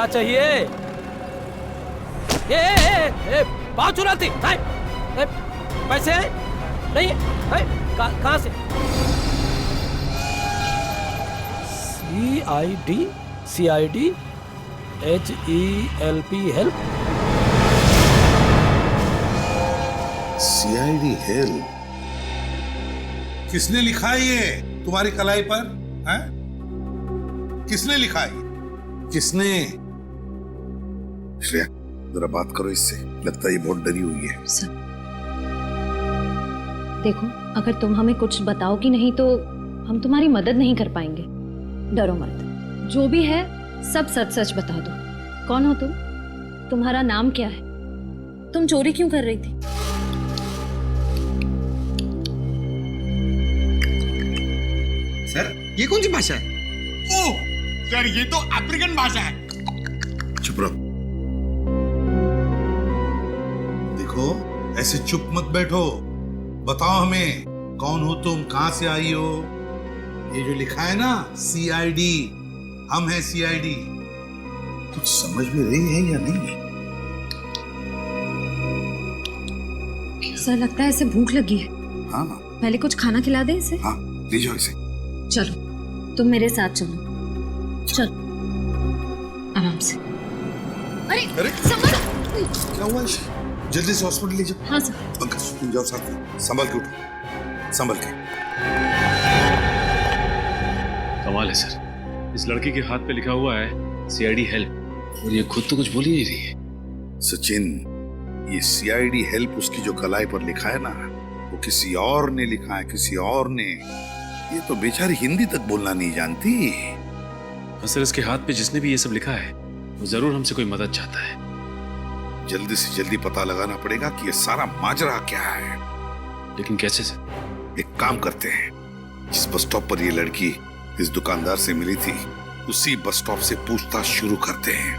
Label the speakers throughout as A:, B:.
A: क्या चाहिए? ए, पाँव चुराती पैसे नहीं कहाँ से? CID HELP help.
B: CID help किसने लिखा है ये तुम्हारी कलाई पर? हैं? किसने लिखा है? किसने? श्रेया जरा बात करो इससे, लगता है ये बहुत डरी हुई है।
C: सर देखो, अगर तुम हमें कुछ बताओगी नहीं तो हम तुम्हारी मदद नहीं कर पाएंगे। डरो मत, जो भी है सब सच सच बता दो। कौन हो तुम? तुम्हारा नाम क्या है? तुम चोरी क्यों कर रही थी?
D: सर ये कौन सी भाषा है? ओह सर ये तो अफ्रीकन भाषा है।
B: चुप रहो। देखो ऐसे चुप मत बैठो, बताओ हमें कौन हो तुम, कहां से आई हो? ये जो लिखा है ना CID, हम हैं CID। कुछ समझ में रही है या नहीं?
C: सर लगता है इसे भूख लगी है।
B: हाँ
C: पहले कुछ खाना खिला दे इसे।
B: हाँ ले जाओ इसे।
C: चलो तुम मेरे साथ चलो। चलो आराम से। अरे संभल।
B: क्या हुआ इसे? जल्दी से हॉस्पिटल ले जाओ।
C: हाँ सर।
B: पंकज तुम जाओ साथ में, संभल के उठो, संभल के।
E: कमाल है सर, इस लड़की के हाथ पे लिखा हुआ है CID हेल्प और ये खुद तो कुछ बोल ही नहीं रही है।
B: सचिन, ये CID हेल्प उसकी जो कलाई पर लिखा है ना, वो किसी और ने लिखा है, किसी और ने। ये तो बेचारी हिंदी तक बोलना नहीं जानती।
E: सर इसके हाथ पे जिसने भी ये सब लिखा है वो जरूर हमसे कोई मदद चाहता है।
B: जल्दी से जल्दी पता लगाना पड़ेगा कि ये सारा माजरा क्या है।
E: लेकिन कैसे सर?
B: एक काम करते हैं, जिस बस स्टॉप पर ये लड़की इस दुकानदार से मिली थी उसी बस स्टॉप से पूछताछ शुरू करते हैं।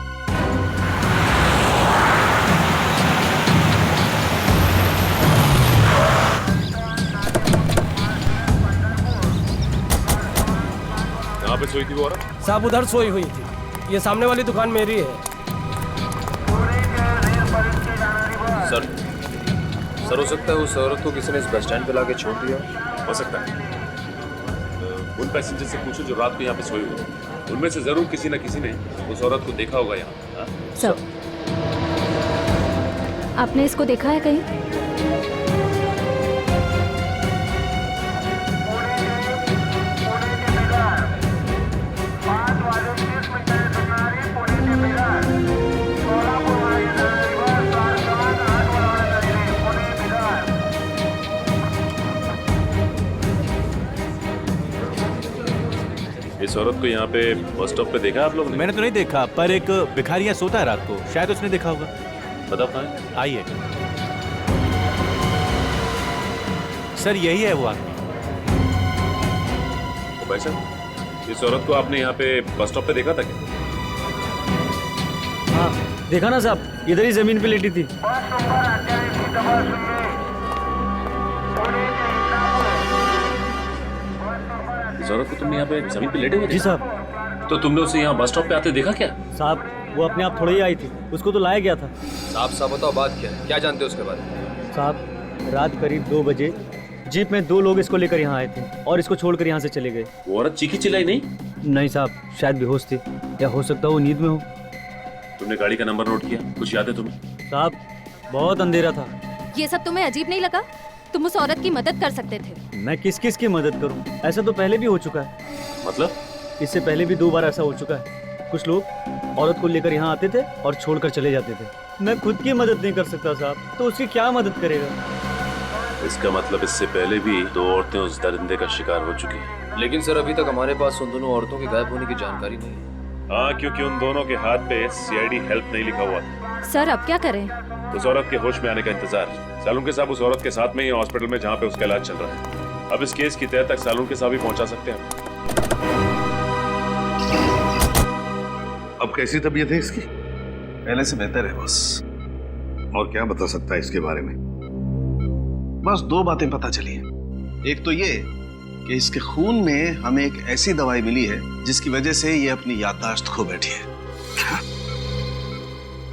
E: कहाँ पे सोई थी वो औरत?
A: साहब उधर सोई हुई थी, ये सामने वाली दुकान मेरी है।
F: सर हो सकता है उस औरत को किसी ने इस बस स्टैंड पे लाके छोड़ दिया।
E: हो सकता है। उन पैसेंजर से पूछो जो रात को यहाँ पे सोए हुए, उनमें से जरूर किसी न किसी ने उस औरत को देखा होगा यहाँ।
C: सर आपने इसको देखा है कहीं?
E: इस औरत को यहाँ पे बस स्टॉप पे देखा आप लोगों ने?
G: मैंने तो नहीं देखा, पर एक भिखारी यहाँ सोता है रात को, शायद उसने देखा होगा।
E: बताओ कहाँ है?
G: आइए सर, यही है वो आदमी।
E: भाई साहब, इस औरत को आपने यहाँ पे बस स्टॉप पे देखा था क्या?
A: हाँ देखा ना साहब, इधर ही जमीन पे लेटी थी।
E: इस औरत को तुमने यहाँ पे जमीन पे लेटे हुए?
A: जी साहब।
E: तो तुमने उसे यहाँ बस स्टॉप पे आते देखा क्या?
A: साहब वो अपने आप थोड़ी ही आई थी, उसको तो लाया गया था।
F: साफ बताओ बात क्या है, क्या जानते हो उसके बारे में?
A: साहब रात करीब 2 बजे जीप में 2 लोग इसको लेकर यहाँ आए थे और इसको छोड़कर यहाँ से चले गए।
E: वो औरत चीखी चिल्लाई नहीं?
A: नहीं साहब, शायद बेहोश थी या हो सकता है वो नींद में हो।
E: तुमने गाड़ी का नंबर नोट किया? कुछ याद है तुम्हें?
A: साहब बहुत अंधेरा था।
C: ये सब तुम्हें अजीब नहीं लगा? तुम उस औरत की मदद कर सकते थे।
A: मैं किस किस की मदद करूं? ऐसा तो पहले भी हो चुका है।
E: मतलब?
A: इससे पहले भी 2 बार ऐसा हो चुका है। कुछ लोग औरत को लेकर यहाँ आते थे और छोड़कर चले जाते थे। मैं खुद की मदद नहीं कर सकता साहब, तो उसकी क्या मदद करेगा?
E: इसका मतलब इससे पहले भी 2 औरतें उस दरिंदे का शिकार हो चुकी हैं।
F: लेकिन सर अभी तक हमारे पास उन दोनों औरतों के गायब होने की जानकारी नहीं है।
E: हाँ, क्योंकि उन दोनों के हाथ पे CID हेल्प नहीं लिखा हुआ था।
C: सर अब क्या करें?
E: उस औरत के होश में आने का इंतजार। सालुंके साहब उस औरत के साथ में ही हॉस्पिटल में जहाँ पे उसका इलाज चल रहा है। अब इस केस की तह तक सालुंके साहब ही पहुंचा सकते हैं।
B: अब कैसी तबीयत है इसकी?
H: पहले से बेहतर है बस।
B: और क्या बता सकता है इसके बारे में?
H: बस 2 बातें पता चली हैं। एक तो ये कि इसके खून में हमें एक ऐसी दवाई मिली है जिसकी वजह से ये अपनी याददाश्त खो बैठी है।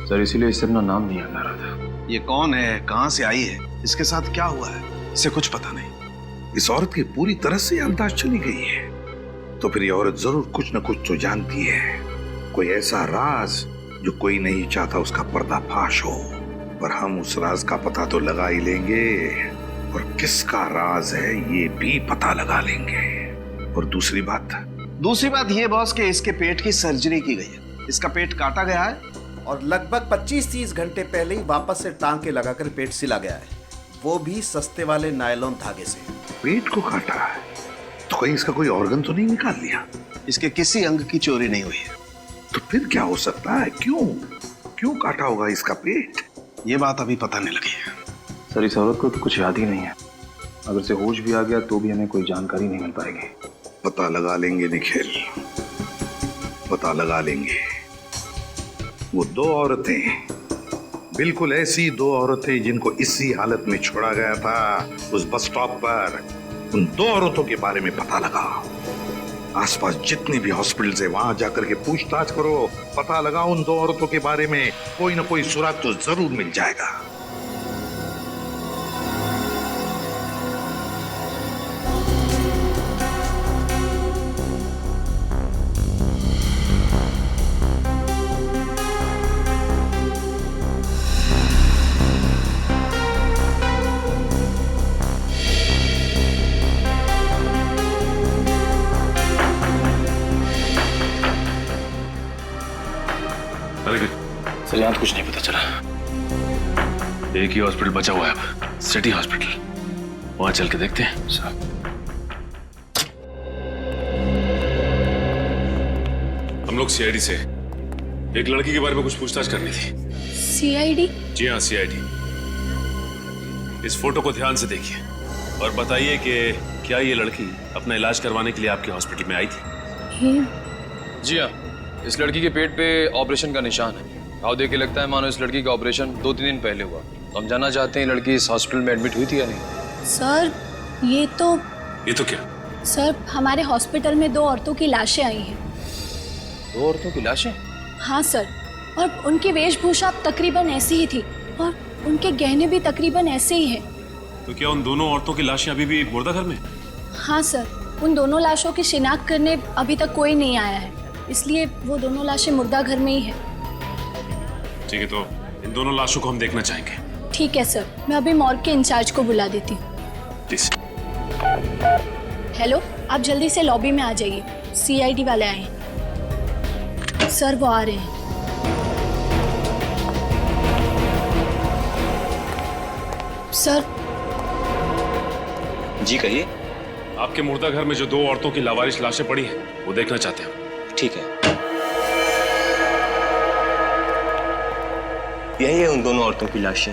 F: सर इसीलिए इससे अपना नाम नहीं याद आ रहा था।
H: ये कौन है, कहाँ से आई है, इसके साथ क्या हुआ है, इसे कुछ पता नहीं।
B: इस औरत की पूरी तरह से याददाश्त चली गई है, तो फिर ये औरत जरूर कुछ न कुछ तो जानती है। कोई ऐसा राज जो कोई नहीं चाहता उसका पर्दाफाश हो। पर हम उस राज का पता तो लगा ही लेंगे, और किसका राज है ये भी पता लगा लेंगे। और दूसरी बात
H: ये बॉस कि इसके पेट की सर्जरी की गई है, इसका पेट काटा गया है
I: और लगभग 25-30 घंटे पहले ही वापस से टांके लगाकर पेट सिला गया है, वो भी सस्ते वाले नायलॉन धागे से।
B: पेट को काटा है तो कहीं इसका कोई ऑर्गन तो नहीं निकाल लिया?
H: इसके किसी अंग की चोरी नहीं हुई है।
B: तो फिर क्या हो सकता है? क्यों काटा होगा इसका पेट?
H: ये बात अभी पता नहीं लगी है।
F: सर इस औरत को तो कुछ याद ही नहीं है। अगर से होश भी आ गया तो भी हमें कोई जानकारी नहीं मिल पाएगी।
B: पता लगा लेंगे निखिल, पता लगा लेंगे। वो दो औरतें, बिल्कुल ऐसी दो औरतें जिनको इसी हालत में छोड़ा गया था उस बस स्टॉप पर, उन दो औरतों के बारे में पता लगाओ। आसपास जितनी भी हॉस्पिटल्स है वहां जाकर के पूछताछ करो, पता लगाओ उन दो औरतों के बारे में। कोई ना कोई सुराग तो जरूर मिल जाएगा।
F: सर यहाँ कुछ नहीं पता चला। एक ही हॉस्पिटल बचा हुआ है अब, सिटी हॉस्पिटल। वहां चल के देखते हैं। सर
E: हम लोग सीआईडी से एक लड़की के बारे में कुछ पूछताछ करनी थी।
C: सीआईडी?
E: जी हाँ, सीआईडी। इस फोटो को ध्यान से देखिए और बताइए कि क्या ये लड़की अपना इलाज करवाने के लिए आपके हॉस्पिटल में आई थी?
F: जी हाँ, इस लड़की के पेट पे ऑपरेशन का निशान है। घाव देख के लगता है मानो इस लड़की का ऑपरेशन 2-3 दिन पहले हुआ। तो हम जानना चाहते हैं लड़की इस हॉस्पिटल में एडमिट हुई थी या नहीं।
J: सर ये तो
E: क्या?
J: सर हमारे हॉस्पिटल में 2 औरतों की लाशें आई हैं।
F: 2 औरतों की लाशें?
J: हाँ सर, और उनकी वेशभूषा तकरीबन ऐसी ही थी और उनके गहने भी तकरीबन ऐसे ही हैं।
E: तो क्या उन दोनों औरतों की लाशें अभी भी मुर्दाघर में?
J: हाँ सर, उन दोनों लाशों की शिनाख्त करने अभी तक कोई नहीं आया है, इसलिए वो दोनों लाशें मुर्दाघर में ही है।
E: ठीक है, तो इन दोनों लाशों को हम देखना चाहेंगे।
J: ठीक है सर, मैं अभी मॉर्ग के इंचार्ज को बुला देती हूँ।
E: प्लीज।
J: हेलो, आप जल्दी से लॉबी में आ जाइए, सीआईडी वाले आए हैं। सर वो आ रहे हैं। सर।
F: जी कहिए।
E: आपके मुर्दाघर में जो 2 औरतों की लावारिश लाशें पड़ी हैं वो देखना चाहते हैं।
F: ठीक है। यही है उन दोनों औरतों की लाशें।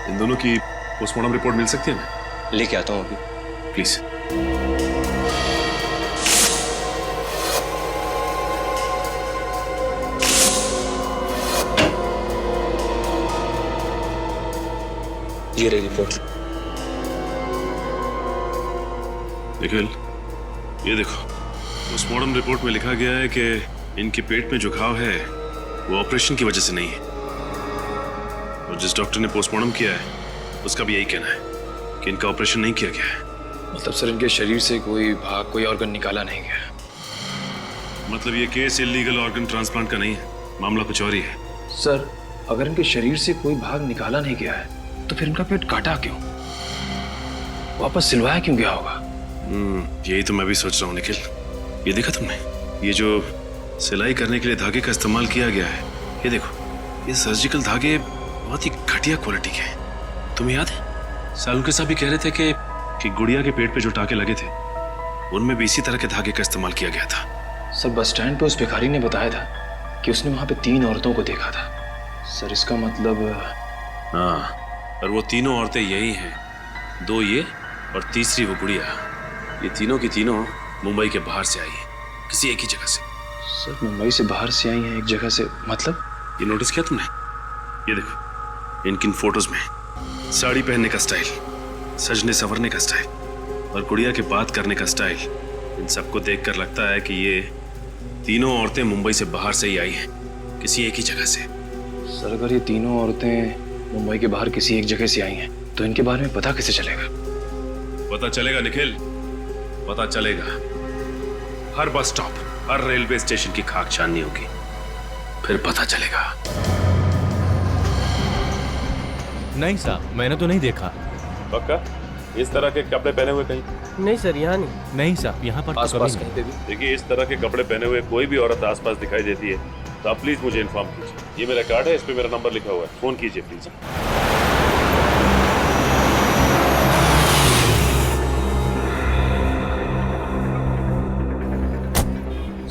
E: इन दोनों की पोस्टमार्टम रिपोर्ट मिल सकती है? मैं
F: लेके आता हूँ अभी।
E: प्लीज।
F: ये रही रिपोर्ट।
E: निखिल, ये देखो, पोस्टमार्टम रिपोर्ट में लिखा गया है कि इनके पेट में जो घाव है वो ऑपरेशन की वजह से नहीं है। और जिस डॉक्टर ने पोस्टमार्टम किया है उसका भी यही कहना है कि इनका ऑपरेशन नहीं किया गया है।
F: मतलब सर इनके शरीर से कोई भाग, कोई ऑर्गन निकाला नहीं गया?
E: मतलब ये केस इलीगल ऑर्गन ट्रांसप्लांट का नहीं है, मामला कुछ और ही है।
F: सर अगर इनके शरीर से कोई भाग निकाला नहीं गया है तो फिर इनका पेट काटा क्यों, वापस सिलवाया क्यों गया होगा?
E: यही तो मैं भी सोच रहा हूँ निखिल। ये देखा तुमने, ये जो सिलाई करने के लिए धागे का इस्तेमाल किया गया है, ये देखो, ये सर्जिकल धागे बहुत ही घटिया क्वालिटी के हैं। तुम्हें याद है सालुंके साहब भी कह रहे थे कि गुड़िया के पेट पे जो टाके लगे थे उनमें भी इसी तरह के धागे का इस्तेमाल किया गया था।
F: सर बस स्टैंड पे उस भिखारी ने बताया था कि उसने वहां पे 3 औरतों को देखा था। सर इसका मतलब?
E: हाँ, और वो तीनों औरतें यही हैं, 2 ये और तीसरी वो गुड़िया। ये तीनों की तीनों मुंबई के बाहर से आई है, किसी एक ही जगह से।
F: सर मुंबई से बाहर से आई हैं एक जगह से, मतलब?
E: ये नोटिस किया तुमने? ये देखो, इनकी फोटोज में साड़ी पहनने का स्टाइल, सजने संवरने का स्टाइल और गुड़िया के बात करने का स्टाइल, इन सबको देखकर लगता है कि ये तीनों औरतें मुंबई से बाहर से ही आई हैं। किसी एक ही जगह से।
F: सर अगर ये तीनों औरतें मुंबई के बाहर किसी एक जगह से आई हैं तो इनके बारे में पता कैसे चलेगा?
E: पता चलेगा निखिल, पता चलेगा। हर बस स्टॉप, हर रेलवे स्टेशन की खाक छाननी होगी, फिर पता चलेगा।
G: नहीं साहब, मैंने तो नहीं देखा।
E: पक्का? इस तरह के कपड़े पहने हुए कहीं?
A: नहीं सर, यहाँ नहीं।
G: नहीं साहब, यहाँ पर तो कभी
F: आसपास
G: नहीं।
F: कहीं पे भी?
E: देखिए, इस तरह के कपड़े पहने हुए कोई भी औरत आसपास दिखाई देती है तो आप प्लीज मुझे इन्फॉर्म कीजिए। ये मेरा कार्ड है, इस पे मेरा नंबर लिखा हुआ है, फोन कीजिए प्लीज।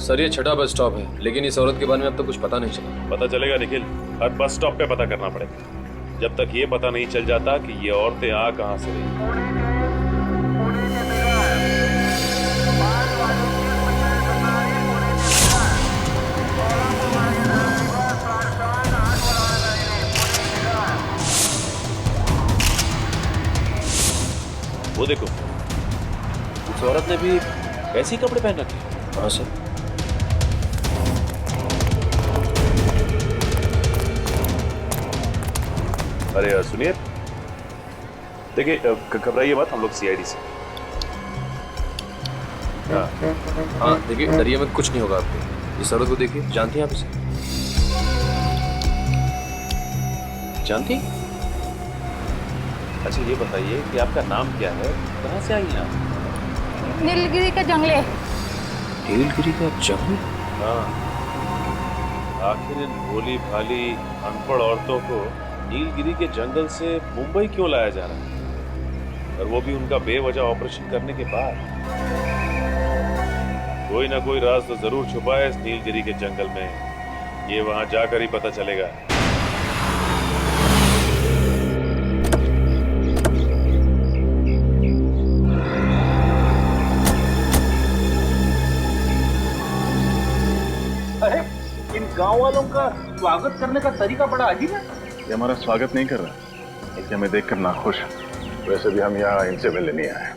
F: सर ये छठा बस स्टॉप है, लेकिन इस औरत के बारे में अब तक कुछ पता नहीं चला।
E: पता चलेगा निखिल, हर बस स्टॉप पे पता करना पड़ेगा, जब तक ये पता नहीं चल जाता कि ये औरतें आ कहां से रही। वो देखो, उस औरत ने भी ऐसे ही कपड़े पहन रखे हैं।
F: हाँ सर।
E: अरे यार सुनिए, देखिए घबराइए मत, हम लोग सीआईडी से।
F: हाँ देखिए, डरिए मत, कुछ नहीं होगा आपको। इस औरत को देखिए, जानती हैं आप इसे? जानती?
E: अच्छा ये बताइए कि आपका नाम क्या है, कहाँ से आई हैं आप?
J: नीलगिरी के जंगले।
F: नीलगिरी का जंगल?
E: हाँ, आखिर इन भोली भाली अनपढ़ औरतों को नीलगिरी के जंगल से मुंबई क्यों लाया जा रहा है, और वो भी उनका बेवजह ऑपरेशन करने के बाद? कोई ना कोई राज तो जरूर छुपा है इस नीलगिरी के जंगल में, ये वहां जाकर ही पता चलेगा।
A: अरे इन गांव वालों का स्वागत करने का तरीका बड़ा अजीब है।
H: ये हमारा स्वागत नहीं कर रहा, बल्कि हमें देखकर नाखुश है। वैसे भी हम यहाँ इनसे मिलने नहीं आए,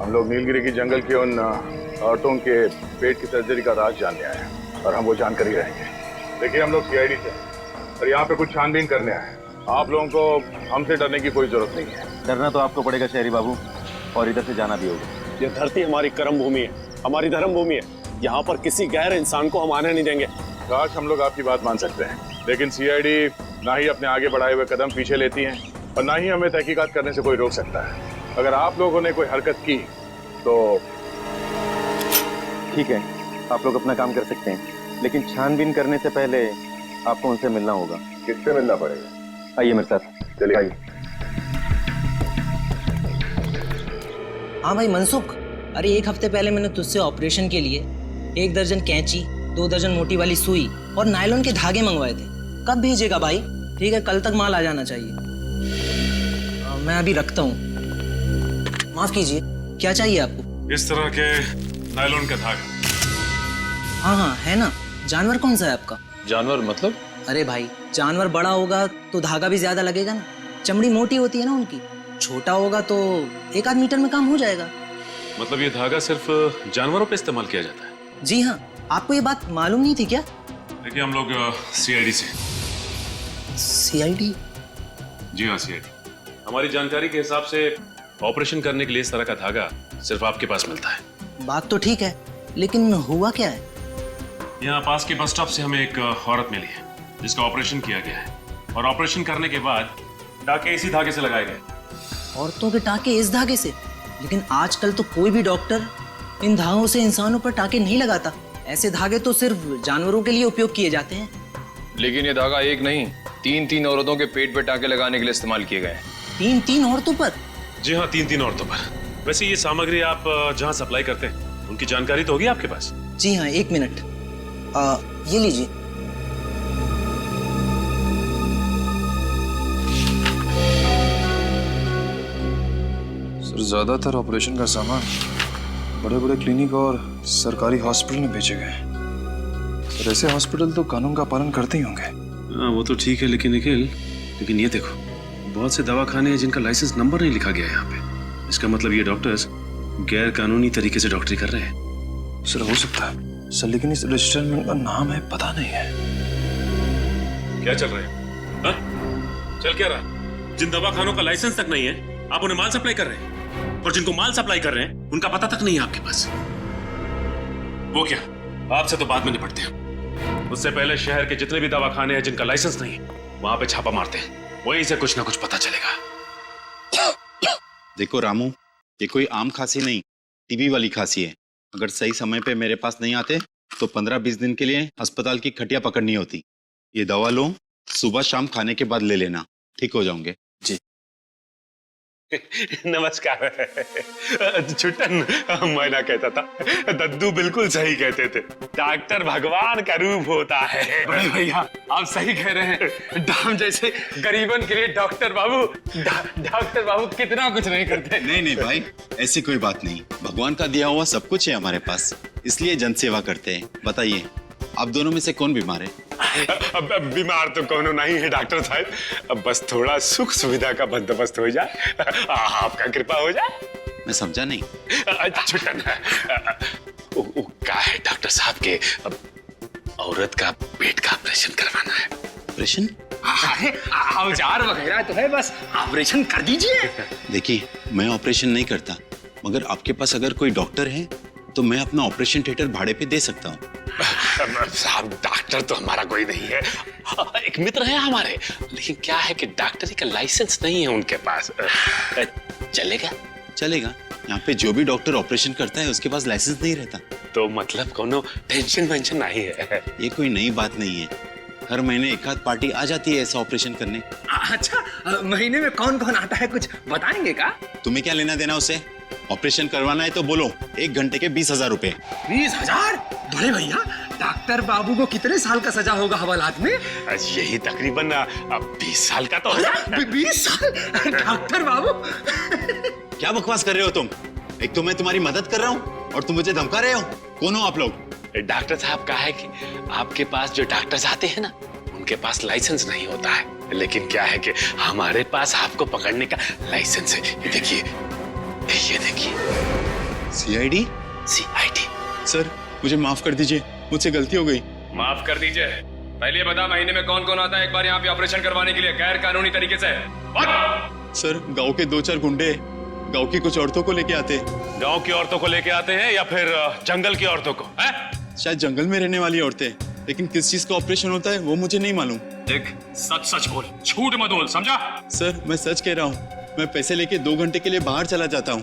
H: हम लोग नीलगिरी की जंगल के उन औरतों के पेट की सर्जरी का राज जानने आए हैं, और हम वो जानकर ही रहेंगे। देखिए, हम लोग सीआईडी से और यहाँ पे कुछ छानबीन करने आए हैं। आप लोगों को हमसे डरने की कोई जरूरत नहीं है।
G: डरना तो आपको पड़ेगा शहरी बाबू, और इधर से जाना भी होगा।
K: ये धरती हमारी कर्म भूमि है, हमारी धर्म भूमि है। यहाँ पर किसी गैर इंसान को हम आने नहीं देंगे।
H: काश हम लोग आपकी बात मान सकते हैं, लेकिन सीआईडी ना ही अपने आगे बढ़ाए हुए कदम पीछे लेती है, और ना ही हमें तहकीकात करने से कोई रोक सकता है। अगर आप लोगों ने कोई हरकत की तो
G: ठीक है, आप लोग अपना काम कर सकते हैं, लेकिन छानबीन करने से पहले आपको उनसे मिलना होगा।
H: किससे मिलना पड़ेगा?
G: आइए मेरे साथ।
H: चलिए आइए।
L: हाँ भाई मनसुख, अरे एक हफ्ते पहले मैंने तुझसे ऑपरेशन के लिए 1 दर्जन कैंची, 2 दर्जन मोटी वाली सुई और नायलॉन के धागे मंगवाए थे। कब भेजेगा भाई? ठीक है, कल तक माल आ जाना चाहिए। मैं अभी रखता हूँ। माफ कीजिए, क्या चाहिए आपको?
E: इस तरह के नायलॉन का धागा।
L: हाँ हाँ है ना। जानवर कौन सा है आपका?
F: जानवर मतलब?
L: अरे भाई, जानवर बड़ा होगा तो धागा भी ज्यादा लगेगा ना, चमड़ी मोटी होती है ना उनकी। छोटा होगा तो 1 आध मीटर में काम हो जाएगा।
E: मतलब ये धागा सिर्फ जानवरों पे इस्तेमाल किया जाता है?
L: जी हाँ, आपको ये बात मालूम नहीं थी क्या?
E: देखिए, हम लोग सीआईडी से।
L: सीआईडी?
E: जी हाँ, सीआईडी। हमारी जानकारी के हिसाब से ऑपरेशन करने के लिए इस तरह का धागा सिर्फ आपके पास मिलता है।
L: बात तो ठीक है, लेकिन हुआ क्या है?
E: यहाँ पास के बस स्टॉप से हमें एक औरत मिली है जिसका ऑपरेशन किया गया है, और ऑपरेशन करने के बाद टाके इसी धागे से लगाए गए।
L: औरतों के टाके इस धागे से? लेकिन आजकल तो कोई भी डॉक्टर इन धागों से इंसानों पर टाके नहीं लगाता। ऐसे धागे तो सिर्फ जानवरों के लिए उपयोग किए जाते हैं।
F: लेकिन ये धागा एक नहीं, 3 औरतों के पेट पे टाके लगाने के लिए इस्तेमाल किए गए हैं।
L: 3 औरतों पर?
E: जी हाँ, 3 औरतों पर। वैसे ये सामग्री आप जहाँ सप्लाई करते हैं उनकी जानकारी तो होगी आपके पास?
L: जी हाँ, 1 मिनट। ये लीजिए।
F: सर, ज्यादातर ऑपरेशन का सामान बड़े बड़े क्लिनिक और सरकारी हॉस्पिटल में भेजे गए हैं। सर, ऐसे हॉस्पिटल तो कानून का पालन करते ही होंगे।
E: हाँ वो तो ठीक है, लेकिन निखिल, लेकिन ये देखो, बहुत से दवाखाने हैं जिनका लाइसेंस नंबर नहीं लिखा गया है यहाँ पे। इसका मतलब ये डॉक्टर्स गैर कानूनी तरीके से डॉक्टरी कर रहे हैं।
F: सर हो सकता है सर, लेकिन इस रजिस्टर में उनका नाम है पता नहीं है।
E: क्या चल रहा है? हाँ? चल क्या रहा? जिन दवाखानों का लाइसेंस तक नहीं है आप उन्हें माल सप्लाई कर रहे हैं, और जिनको माल सप्लाई कर रहे हैं उनका पता तक नहीं है आपके पास। वो क्या, आपसे तो बाद में निपटते हैं, उससे पहले शहर के जितने भी दवाखाने हैं जिनका लाइसेंस नहीं है वहां पे छापा मारते हैं, वहीं से कुछ ना कुछ पता चलेगा।
M: देखो रामू, ये कोई आम खांसी नहीं, टीबी वाली खांसी है। अगर सही समय पे मेरे पास नहीं आते तो 15-20 दिन के लिए अस्पताल की खटिया पकड़नी होती। ये दवा लो, सुबह शाम खाने के बाद ले लेना, ठीक हो जाओगे। जी
E: नमस्कार। छुट्टन, मैं ना कहता था, दद्दू बिल्कुल सही कहते थे, डॉक्टर भगवान का रूप होता है।
D: बड़े भैया आप सही कह रहे हैं, दाम जैसे गरीबन के लिए डॉक्टर बाबू कितना कुछ नहीं करते।
M: नहीं भाई, ऐसी कोई बात नहीं, भगवान का दिया हुआ सब कुछ है हमारे पास, इसलिए जन सेवा करते हैं। बताइए आप दोनों में से कौन बीमार है?
E: अब बीमार तो कौन नहीं है डॉक्टर साहब, अब बस थोड़ा सुख सुविधा का बंदोबस्त हो जाए, आपका कृपा हो जाए।
M: मैं समझा नहीं।
E: छुट्टन, क्या है डॉक्टर साहब के औरत का पेट का ऑपरेशन करवाना है।
M: ऑपरेशन?
D: औजार वगैरह तो है, बस ऑपरेशन कर दीजिए।
M: देखिए मैं ऑपरेशन नहीं करता, मगर आपके पास अगर कोई डॉक्टर है तो मैं अपना ऑपरेशन थिएटर भाड़े पे दे सकता हूँ।
E: साहब डॉक्टर तो हमारा कोई नहीं है, एक मित्र है हमारे, लेकिन क्या है कि डॉक्टरी का लाइसेंस नहीं है उनके पास। चलेगा?
M: चलेगा। यहाँ पे जो भी डॉक्टर ऑपरेशन करता है उसके पास लाइसेंस नहीं रहता।
E: तो मतलब कोनो टेंशन वेंशन नहीं है?
M: ये कोई नई बात नहीं है, हर महीने एक आध पार्टी आ जाती है ऐसा ऑपरेशन करने।
D: अच्छा, महीने में कौन कौन आता है कुछ बताएंगे का?
M: तुम्हें क्या लेना देना उससे? ऑपरेशन करवाना है तो बोलो, 1 घंटे के 20,000 रुपए।
D: 20,000? बड़े भैया डॉक्टर बाबू को कितने साल का सजा होगा हवालात में?
E: यही तकरीबन 20 साल का तो होगा।
D: 20 साल? डॉक्टर बाबू
M: क्या बकवास कर रहे हो तुम? एक तो मैं तुम्हारी मदद कर रहा हूँ और तुम मुझे धमका रहे हो। कौन हो आप लोग?
E: डॉक्टर साहब कहा है कि आपके पास जो डॉक्टर्स आते हैं ना उनके पास लाइसेंस नहीं होता है, लेकिन क्या है कि हमारे पास आपको पकड़ने का लाइसेंस है। ये देखिए।
M: सीआईडी?
E: सीआईडी।
M: सर मुझे माफ कर दीजिए, मुझसे गलती हो गई।
N: माफ कर दीजिए। पहले बता महीने में कौन कौन आता है एक बार यहाँ पे ऑपरेशन करवाने के लिए गैर कानूनी तरीके से?
M: सर गांव के 2-4 गुंडे गांव की कुछ औरतों को लेके आते।
E: गांव की औरतों को लेके आते हैं या फिर जंगल की औरतों को?
M: शायद जंगल में रहने वाली औरतें, लेकिन किस चीज का ऑपरेशन होता है वो मुझे नहीं मालूम।
N: देख सच सच बोल, झूठ मत बोल, समझा?
M: सर मैं सच कह रहा हूँ, मैं पैसे लेके 2 घंटे के लिए बाहर चला जाता हूँ।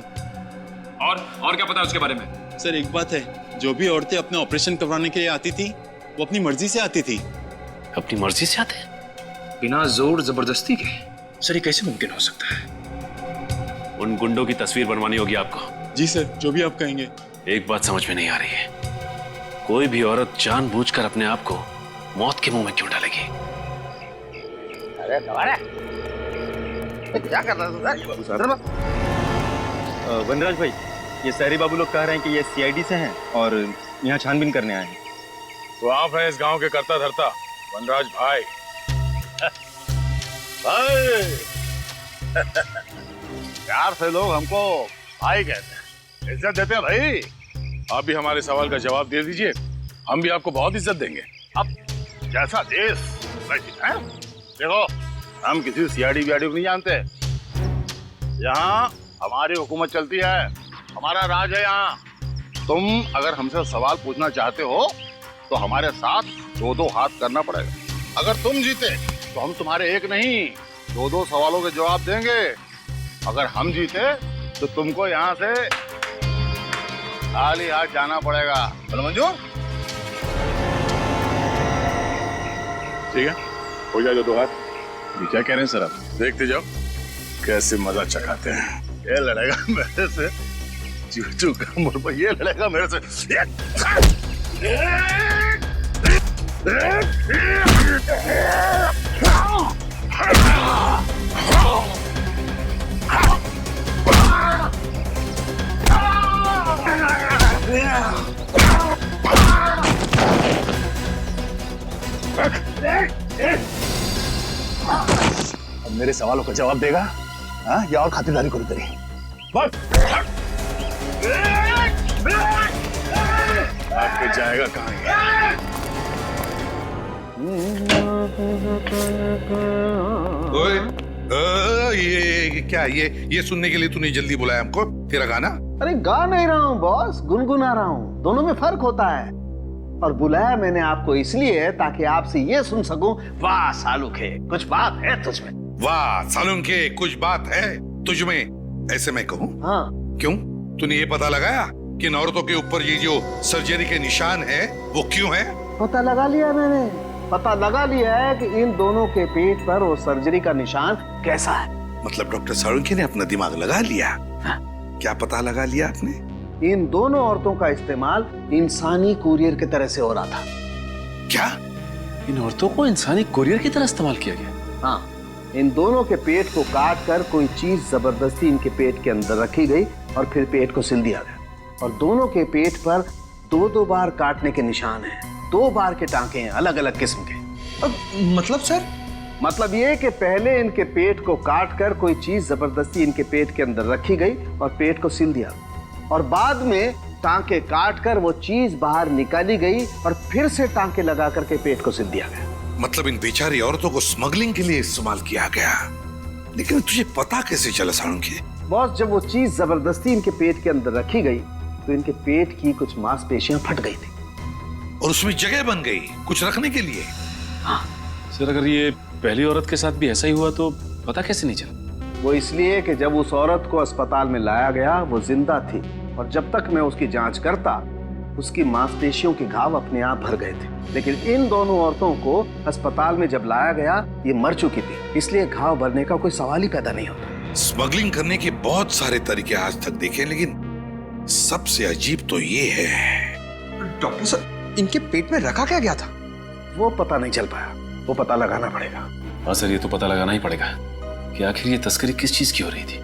N: और क्या पता है उसके बारे में?
M: सर एक बात है, जो भी औरतें अपने ऑपरेशन करवाने के लिए आती थी वो अपनी मर्जी से आती थी।
E: अपनी मर्जी से आते?
D: बिना जोर जबरदस्ती के? सर ये कैसे मुमकिन हो सकता है?
E: उन गुंडों की तस्वीर बनवानी होगी आपको।
M: जी सर, जो भी आप कहेंगे।
E: एक बात समझ में नहीं आ रही है, कोई भी औरत जानबूझकर अपने आप को मौत के मुंह में क्यों डालेगी?
G: अरे क्या कर रहा है? वनराज भाई, ये शहरी बाबू लोग कह रहे हैं कि ये सीआईडी से हैं और यहाँ छानबीन करने आए हैं।
H: तो आप है इस गांव के करता धरता वनराज भाई। प्यार से लोग हमको भाई कहते हैं, इज्जत देते हैं भाई। आप भी हमारे सवाल का जवाब दे दीजिए, हम भी आपको बहुत इज्जत देंगे। अब जैसा देश वैसी है। देखो हम किसी सीआईडी वीआईडी को नहीं जानते, यहाँ हमारी हुकूमत चलती है, हमारा राज है यहाँ। तुम अगर हमसे सवाल पूछना चाहते हो तो हमारे साथ 2-2 हाथ करना पड़ेगा। अगर तुम जीते तो हम तुम्हारे एक नहीं 2-2 सवालों के जवाब देंगे। अगर हम जीते तो तुमको यहाँ से खाली हाथ जाना पड़ेगा। बोलो मंजूर? ठीक है, हो जाएगा 2 हाथ। ये क्या कह रहे हैं सर आप? देखते जाओ कैसे मजा चखाते हैं। ये लड़ेगा मेरे से चूचू का मुर्गा, ये लड़ेगा मेरे से। अब मेरे सवालों का जवाब देगा हाँ, या और खातिरदारी करो तेरी? बस आपके जाएगा कहाँ?
B: ओए, ये क्या, ये सुनने के लिए तूने जल्दी बुलाया हमको? तेरा गाना?
I: अरे गा नहीं रहा हूँ बॉस, गुनगुना रहा हूँ। दोनों में फर्क होता है। और बुलाया मैंने आपको इसलिए ताकि आपसे ये सुन सकूं, वाह सालुखे, कुछ बात है तुझमें।
B: वाह सालुंखे, कुछ बात है तुझमें, ऐसे मैं कहूँ?
I: हाँ।
B: क्यों? तूने ये पता लगाया कि इन औरतों के ऊपर ये जो सर्जरी के निशान है वो क्यों है?
I: पता लगा लिया मैंने, पता लगा लिया है कि इन दोनों के पेट पर वो सर्जरी का निशान कैसा है।
B: मतलब डॉक्टर सालुंखे ने अपना दिमाग लगा लिया? हाँ। क्या पता लगा लिया आपने?
I: इन दोनों औरतों का इस्तेमाल इंसानी कुरियर की तरह से हो रहा था।
B: क्या?
K: इन औरतों को इंसानी कुरियर की तरह इस्तेमाल किया गया?
I: हाँ, इन दोनों के पेट को काट कर कोई चीज जबरदस्ती इनके पेट के अंदर रखी गई और फिर पेट को सिल दिया गया। और दोनों के पेट पर 2-2 बार काटने के निशान हैं, 2 बार के टांके हैं, अलग अलग किस्म के।
F: मतलब सर?
I: मतलब ये कि पहले इनके पेट को काट कर कोई चीज जबरदस्ती इनके पेट के अंदर रखी गई और पेट को सिल दिया, और बाद में टांके काट कर वो चीज बाहर निकाली गई और फिर से टांके लगा करके पेट को सिल दिया गया।
B: मतलब इन बेचारी औरतों को स्मगलिंग के लिए इस्तेमाल किया गया। लेकिन तुझे पता कैसे चला सालुंखे?
I: बॉस, जब वो चीज जबरदस्ती इनके पेट के अंदर रखी गई तो इनके पेट की कुछ मांसपेशियां फट गई थी
B: और उसमें जगह बन गई कुछ रखने के लिए।
I: हाँ।
E: सर, अगर ये पहली औरत के साथ भी ऐसा ही हुआ तो पता कैसे नहीं चला?
I: वो इसलिए कि जब उस औरत को अस्पताल में लाया गया वो जिंदा थी, और जब तक मैं उसकी जांच करता उसकी मांसपेशियों के घाव अपने आप भर गए थे। लेकिन इन दोनों औरतों को अस्पताल में जब लाया गया ये मर चुकी थी, इसलिए घाव भरने का कोई सवाल ही पैदा नहीं होता।
B: स्मगलिंग करने के बहुत सारे तरीके आज तक देखे, लेकिन सबसे अजीब तो ये है।
F: डॉक्टर सर, इनके पेट में रखा क्या गया था?
I: वो पता नहीं चल पाया, वो पता लगाना पड़ेगा।
E: हाँ सर, ये तो पता लगाना ही पड़ेगा कि आखिर ये तस्करी किस चीज की हो रही थी।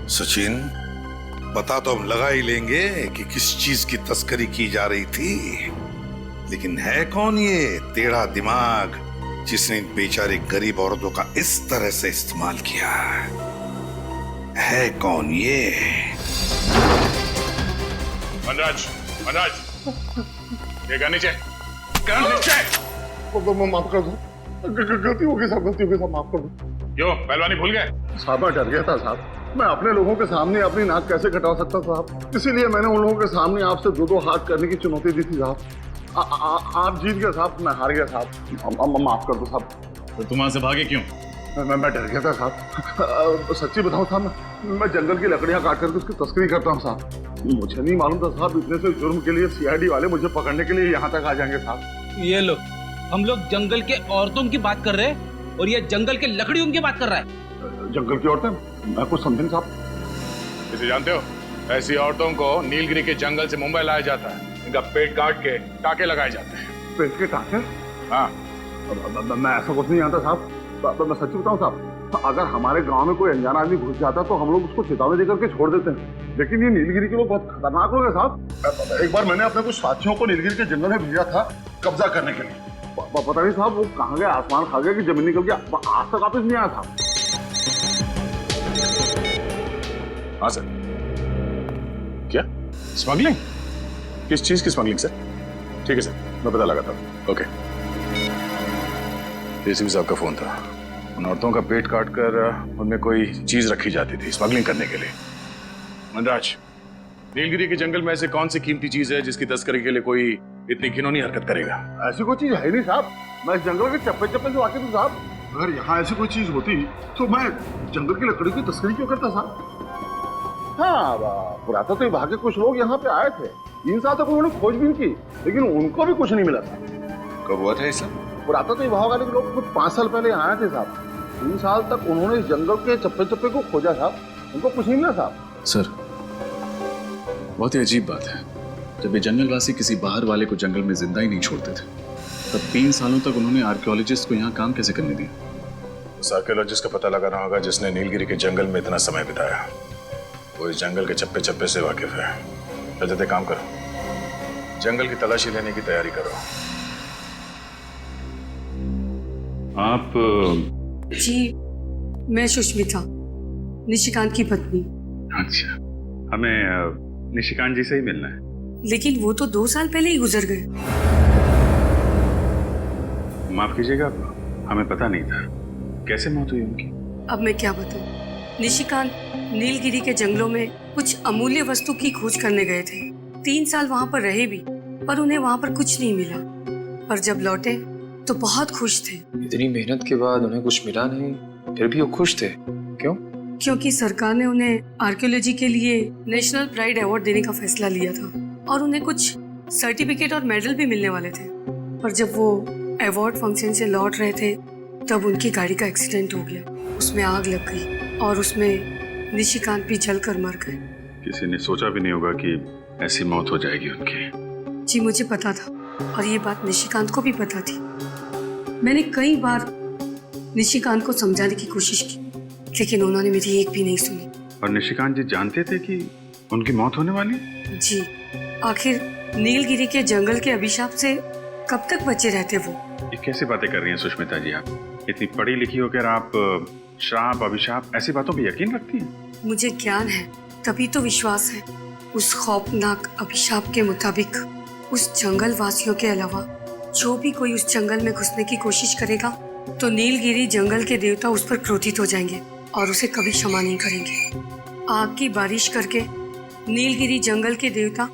B: सचिन, पता तो हम लगा ही लेंगे कि किस चीज की तस्करी की जा रही थी, लेकिन है कौन ये टेढ़ा दिमाग जिसने इन बेचारे गरीब औरतों का इस तरह से इस्तेमाल किया? है कौन ये?
H: मनराज, ये नीचे, माफ कर दो, गलती हो गई साहब, गलती हो गई साहब, माफ कर दो।
N: क्यों पहलवानी भूल गए?
H: साहब मैं डर गया था साहब, मैं अपने लोगों के सामने अपनी नाक कैसे कटा सकता साहब, इसीलिए मैंने उन लोगों के सामने आपसे 2-2 हाथ करने की चुनौती दी थी साहब। आप जीत गए साहब, मैं हार गया साहब, माफ कर दो साहब।
N: तो तुम वहां से भागे क्यों?
H: मैं डर गया था साहब। सच्ची बताऊं साहब, मैं जंगल की लकड़ियां काट करके उसकी तस्करी करता हूँ साहब। मुझे नहीं मालूम था साहब इतने से जुर्म के लिए सीआईडी वाले मुझे पकड़ने के लिए यहाँ तक आ जाएंगे साहब।
O: ये लो, हम लोग जंगल के औरतों की बात कर रहे हैं और ये जंगल के लकड़ियों की बात कर रहा है।
H: जंगल की औरतें? मैं कुछ समझे साहब।
N: इसे जानते हो? ऐसी औरतों को नीलगिरी के जंगल से मुंबई लाया जाता है, इनका पेट काट के टाके लगाए जाते हैं।
H: पेट के टाके?
N: हाँ।
H: मैं ऐसा कुछ नहीं जानता साहब, मैं सच्ची बताऊं साहब, अगर हमारे गांव में कोई अनजान आदमी घुस जाता तो हम लोग उसको चेतावनी देकर के छोड़ देते हैं, लेकिन ये नीलगिरी के लोग बहुत खतरनाक लोग हैं साहब। एक बार मैंने अपने कुछ साथियों को नीलगिरी के जंगल में भेजा था कब्जा करने के लिए, पता नहीं साहब वो कहाँ गया, आसमान खा गया कि जमीन निकल गया, आज तक वापस नहीं आया था।
K: हाँ सर। क्या स्मगलिंग? किस चीज की स्मगलिंग सर? ठीक है सर, मैं पता लगाता हूँ। ओके। एसीपी साहब का फोन था, उन औरतों का पेट काटकर उनमें कोई चीज रखी जाती थी स्मगलिंग करने के लिए। मनराज, नीलगिरी के जंगल में ऐसे कौन सी कीमती चीज है जिसकी तस्करी के लिए कोई इतनी घिनौनी हरकत करेगा?
H: ऐसी कोई चीज है नहीं साहब, मैं इस जंगल के चप्पे चप्पे से वाकिफ हूँ साहब। अगर यहाँ ऐसी कोई चीज होती तो मैं जंगल की लकड़ी की तस्करी क्यों करता साहब? हाँ, पुरातत्व विभाग के कुछ लोग यहाँ पे आए थे, 3 साल तक उन्होंने खोजबीन की, लेकिन उनको भी कुछ नहीं मिला था।
K: कब हुआ था ये सब?
H: पुरातत्व विभाग वाले लोग कुछ 5 साल पहले आए थे साहब, 3 साल तक उन्होंने इस जंगल के चप्पे चप्पे को खोजा साहब, उनको कुछ नहीं मिला साहब।
E: सर, बहुत ही अजीब बात है, जब ये जंगलवासी किसी बाहर वाले को जंगल में जिंदा ही नहीं छोड़ते थे, तब 3 सालों तक उन्होंने आर्कियोलॉजिस्ट को यहाँ काम कैसे करने दिया?
K: उस आर्कियोलॉजिस्ट का पता लगाना होगा जिसने नीलगिरी के जंगल में इतना समय बिताया, वो इस जंगल के चप्पे चप्पे से वाकिफ है। चलते काम करो, जंगल की तलाशी लेने की तैयारी करो।
N: आप?
P: जी, मैं सुष्मिता, निशिकांत की पत्नी।
N: अच्छा, हमें निशिकांत जी से ही मिलना है।
P: लेकिन वो तो 2 साल पहले ही गुजर गए।
N: माफ कीजिएगा, हमें पता नहीं था। कैसे मौत हुई उनकी?
P: अब मैं क्या बताऊं। निशिकांत नीलगिरी के जंगलों में कुछ अमूल्य वस्तु की खोज करने गए थे। 3 साल वहां पर रहे भी, पर उन्हें वहां पर कुछ नहीं मिला। पर जब लौटे तो बहुत खुश थे।
F: इतनी मेहनत के बाद उन्हें कुछ मिला नहीं, फिर भी वो खुश थे। क्यों?
P: क्योंकि सरकार ने उन्हें आर्कियोलॉजी के लिए नेशनल प्राइड अवार्ड देने का फैसला लिया था और उन्हें कुछ सर्टिफिकेट और मेडल भी मिलने वाले थे। पर जब वो अवार्ड फंक्शन से लौट रहे थे तब उनकी गाड़ी का एक्सीडेंट हो गया। उसमें आग लग गई और उसमें निशिकांत भी जलकर मर गए।
N: किसी ने सोचा भी नहीं होगा कि ऐसी मौत हो जाएगी उनकी।
P: जी मुझे पता था और ये बात निशिकांत को भी पता थी। मैंने कई बार निशिकांत को समझाने की कोशिश की, लेकिन उन्होंने मेरी एक भी नहीं सुनी।
N: और निशिकांत जी जानते थे कि उनकी मौत होने वाली?
P: जी, आखिर नीलगिरी के जंगल के अभिशाप से कब तक बचे रहते वो?
N: ये कैसी बातें कर रही हैं सुष्मिता जी आप? इतनी पढ़ी लिखी होकर आप श्राप अभिशाप ऐसी बातों पर यकीन रखती हैं?
P: मुझे ज्ञान है तभी तो विश्वास है। उस खौफनाक अभिशाप के मुताबिक उस जंगल वासियों के अलावा जो भी कोई उस जंगल में घुसने की कोशिश करेगा तो नीलगिरी जंगल के देवता उस पर क्रोधित हो जाएंगे और उसे कभी क्षमा नहीं करेंगे। आग की बारिश करके नीलगिरी जंगल के देवता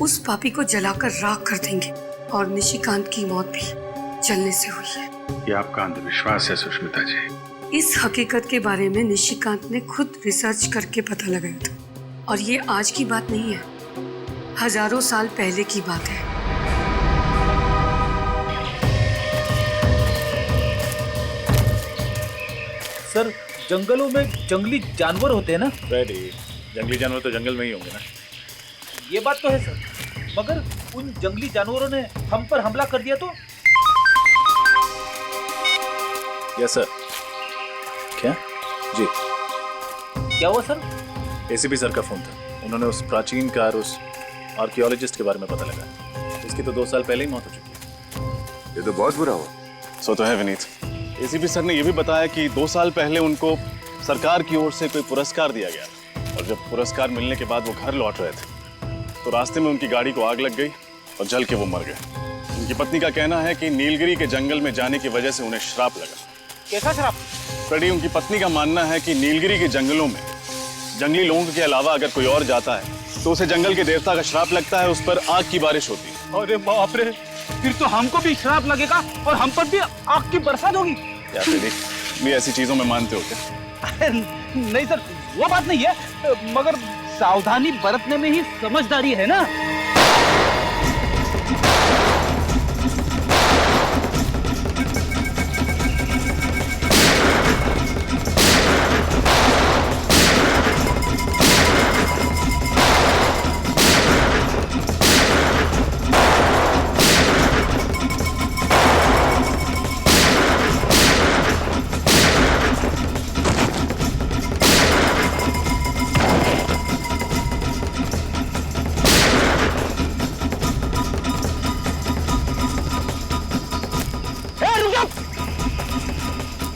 P: उस पापी को जलाकर राख कर देंगे और निशिकांत की मौत भी जलने से हुई है।
N: ये आपका अंधविश्वास है सुष्मिता जी।
P: इस हकीकत के बारे में निशिकांत ने खुद रिसर्च करके पता लगाया था और ये आज की बात नहीं है, हजारों साल पहले की बात है।
Q: सर, जंगलों में जंगली जानवर होते हैं ना?
N: रेडी, जंगली जानवर तो जंगल में ही होंगे ना।
Q: ये बात तो है सर, मगर उन जंगली जानवरों ने हम पर हमला कर दिया तो?
R: Yes sir. क्या? जी।
Q: क्या हुआ सर?
R: एसीपी सर का फोन था। उन्होंने उस प्राचीन कार उस आर्कियोलॉजिस्ट के बारे में पता लगा। उसकी तो 2 साल पहले ही मौत हो चुकी है।
K: ये तो बहुत बुरा हुआ।
R: सो तो है विनीत। एसीपी सर ने यह भी बताया कि 2 साल पहले उनको सरकार की ओर से कोई पुरस्कार दिया गया और जब पुरस्कार मिलने के बाद वो घर लौट रहे थे तो रास्ते में उनकी गाड़ी को आग लग गई और जल के वो मर गए। उनकी पत्नी का कहना है कि नीलगिरी के जंगल में जाने की वजह से उन्हें श्राप लगा।
Q: कैसा श्राप?
R: फ्रेडी, उनकी पत्नी का मानना है कि नीलगिरी के जंगलों में जंगली लोगों के अलावा अगर कोई और जाता है तो उसे जंगल के देवता का श्राप लगता है, उस पर आग की बारिश होती है।
Q: अरे बाप रे, फिर तो हमको भी श्राप लगेगा और हम पर भी आग की बरसात होगी।
R: क्या फ्रेडी, भी ऐसी चीजों में मानते हो क्या?
Q: नहीं सर, वो बात नहीं है, मगर सावधानी बरतने में ही समझदारी है ना।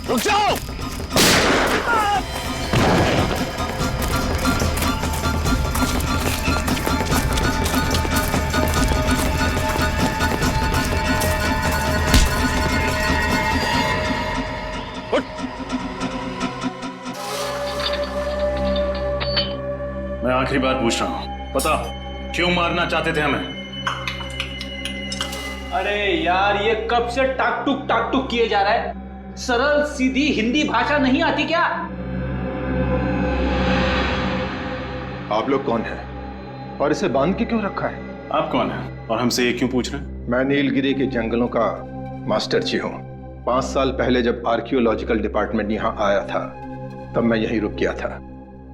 R: रुक जाओ!
E: मैं आखिरी बार पूछ रहा हूं, पता क्यों मारना चाहते थे हमें?
Q: अरे यार, ये कब से टाक टुक किए जा रहा है। सरल सीधी हिंदी भाषा नहीं आती क्या?
S: आप लोग कौन हैं और इसे बांध के क्यों रखा है?
E: आप कौन हैं और हमसे ये क्यों पूछ रहे हैं?
S: मैं नीलगिरी के जंगलों का मास्टर जी हूँ। 5 साल पहले जब आर्कियोलॉजिकल डिपार्टमेंट यहाँ आया था तब मैं यहीं रुक गया था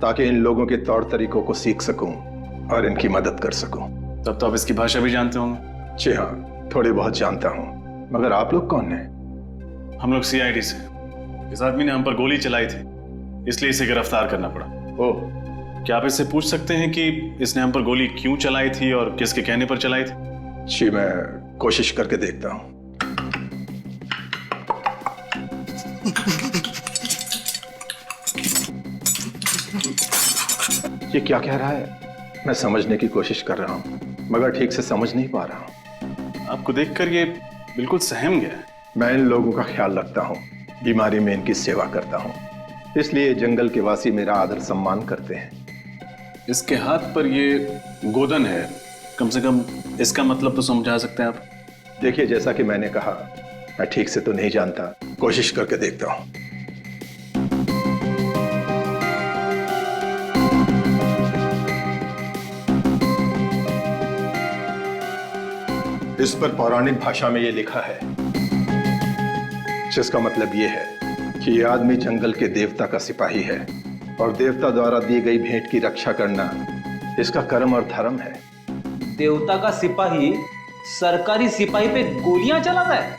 S: ताकि इन लोगों के तौर तरीकों को सीख सकूं और इनकी मदद कर सकूं।
E: तब तो आप इसकी भाषा भी जानते होंगे?
S: जी हाँ, थोड़ी बहुत जानता हूँ। मगर आप लोग कौन हैं?
E: हम लोग सीआईडी से। इस आदमी ने हम पर गोली चलाई थी, इसलिए इसे गिरफ्तार करना पड़ा।
S: ओह,
E: क्या आप इससे पूछ सकते हैं कि इसने हम पर गोली क्यों चलाई थी और किसके कहने पर चलाई थी?
S: जी, मैं कोशिश करके देखता हूँ। ये क्या कह रहा है? मैं समझने की कोशिश कर रहा हूँ मगर ठीक से समझ नहीं पा रहा हूँ।
E: आपको देखकर ये बिल्कुल सहम गया है।
S: मैं इन लोगों का ख्याल रखता हूँ, बीमारी में इनकी सेवा करता हूँ, इसलिए जंगल के वासी मेरा आदर सम्मान करते हैं।
R: इसके हाथ पर ये गोदन है, कम से कम इसका मतलब तो समझा सकते हैं आप?
S: देखिए, जैसा कि मैंने कहा, मैं ठीक से तो नहीं जानता, कोशिश करके देखता हूँ। इस पर पौराणिक भाषा में ये लिखा है, जिसका मतलब ये है कि ये आदमी जंगल के देवता का सिपाही है और देवता द्वारा दी गई भेंट की रक्षा करना इसका कर्म और धर्म है।
Q: देवता का सिपाही सरकारी सिपाही पे गोलियां चलाता है?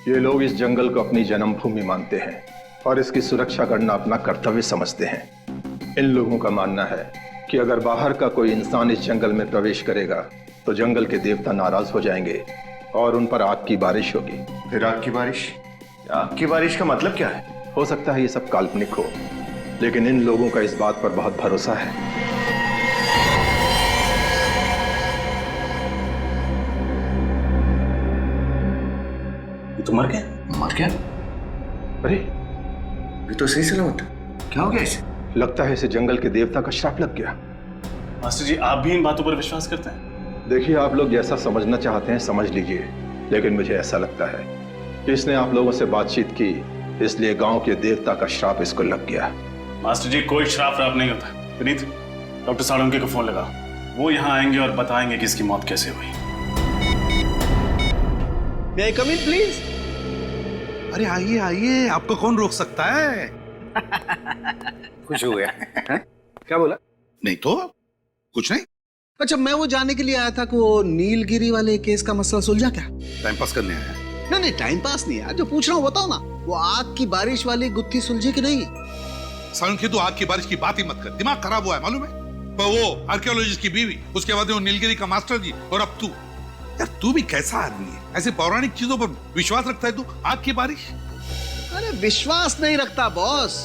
S: ये लोग इस जंगल को अपनी जन्मभूमि मानते हैं और इसकी सुरक्षा करना अपना कर्तव्य समझते हैं। इन लोगों का मानना है कि अगर बाहर का कोई इंसान इस जंगल में प्रवेश करेगा तो जंगल के देवता नाराज हो जाएंगे और उन पर आग की बारिश होगी।
M: फिर आग की बारिश? आग की बारिश का मतलब क्या है?
S: हो सकता है ये सब काल्पनिक हो, लेकिन इन लोगों का इस बात पर बहुत भरोसा है।
M: ये तो मर गया। मर गया?
S: अरे
M: ये तो सही सलामत। क्या हो गया इसे?
S: लगता है इसे जंगल के देवता का श्राप लग गया।
R: मास्टर जी, आप भी इन बातों पर विश्वास करते हैं?
S: देखिए, आप लोग जैसा समझना चाहते हैं समझ लीजिए, लेकिन मुझे ऐसा लगता है कि इसने आप लोगों से बातचीत की, इसलिए गांव के देवता का श्राप इसको लग गया।
R: मास्टर जी, कोई श्राप नहीं होता। विनीत, डॉक्टर साळुंके को फोन लगा, वो यहाँ आएंगे और बताएंगे कि इसकी मौत कैसे हुई।
I: May I come in, please?
B: अरे आइए आइए, आपको कौन रोक सकता है?
I: खुश हो गया? क्या बोला?
B: नहीं तो कुछ नहीं।
I: अच्छा, मैं वो जानने के लिए आया था कि वो नीलगिरी वाले केस का मसला सुलझा क्या?
B: टाइम पास करने आया?
I: नहीं, टाइम पास नहीं यार, जो पूछ रहा हूँ बताओ ना। वो आग की बारिश वाली गुत्थी सुलझी कि नहीं?
B: साळुंके, तू आग की बारिश की बात ही मत कर, दिमाग खराब हुआ है मालूम है? पर वो आर्कियोलॉजिस्ट की बीवी, उसके बाद वो नीलगिरी का मास्टर जी, और अब तू। यार तू भी कैसा आदमी है, ऐसे पौराणिक चीजों पर विश्वास रखता है तू? आग की बारिश?
I: अरे विश्वास नहीं रखता बॉस,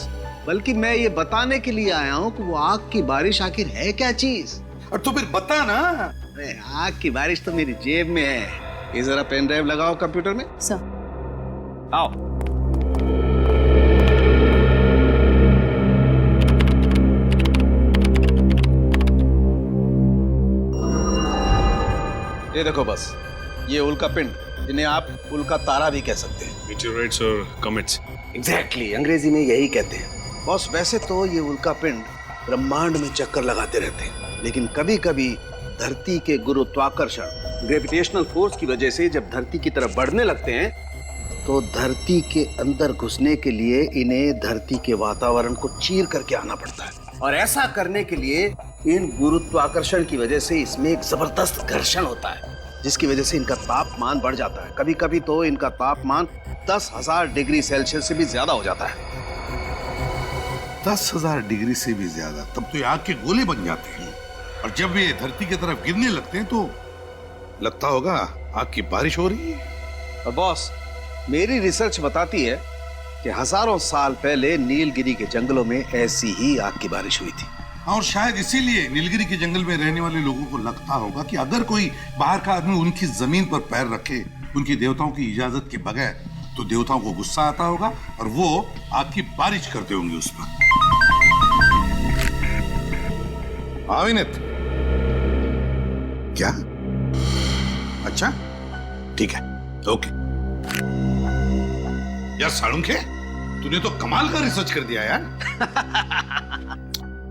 I: बल्कि मैं ये बताने के लिए आया हूँ कि वो आग की बारिश आखिर है क्या चीज।
B: और तो फिर बता ना।
I: अरे आग की बारिश तो मेरी जेब में है। ये जरा पेन ड्राइव लगाओ कंप्यूटर में।
J: सर।
I: आओ। ये देखो बस, ये उल्का पिंड, जिन्हें आप उल्का तारा भी कह सकते हैं।
E: मीटियोराइट्स और कॉमेट्स।
I: एग्जैक्टली, अंग्रेजी में यही कहते हैं। बॉस, वैसे तो ये उल्का पिंड ब्रह्मांड में चक्कर लगाते रहते हैं, लेकिन कभी कभी धरती के गुरुत्वाकर्षण ग्रेविटेशनल फोर्स की वजह से जब धरती की तरफ बढ़ने लगते हैं तो धरती के अंदर घुसने के लिए इन्हें धरती के वातावरण को चीर करके आना पड़ता है। और ऐसा करने के लिए इन गुरुत्वाकर्षण की वजह से इसमें एक जबरदस्त घर्षण होता है, जिसकी वजह से इनका तापमान बढ़ जाता है। कभी कभी तो इनका तापमान 10,000 डिग्री सेल्सियस से भी ज्यादा हो जाता है।
B: 10,000 डिग्री से भी ज्यादा? तब तो ये आग के गोले बन जाते हैं, और जब ये धरती की तरफ गिरने लगते हैं तो लगता होगा आग की बारिश हो रही है।
I: और बॉस, मेरी रिसर्च बताती है कि हजारों साल पहले नीलगिरी के जंगलों में ऐसी ही आग की बारिश हुई थी।
B: और शायद इसीलिए नीलगिरी के जंगल में रहने वाले लोगों को लगता होगा कि अगर कोई बाहर का आदमी उनकी जमीन पर पैर रखे उनकी देवताओं की इजाजत के बगैर, तो देवताओं को गुस्सा आता होगा और वो आग की बारिश करते होंगे उस पर। हाँ विनीत, क्या? अच्छा ठीक है, ओके। यार साळुंके, तूने तो कमाल का रिसर्च कर दिया यार।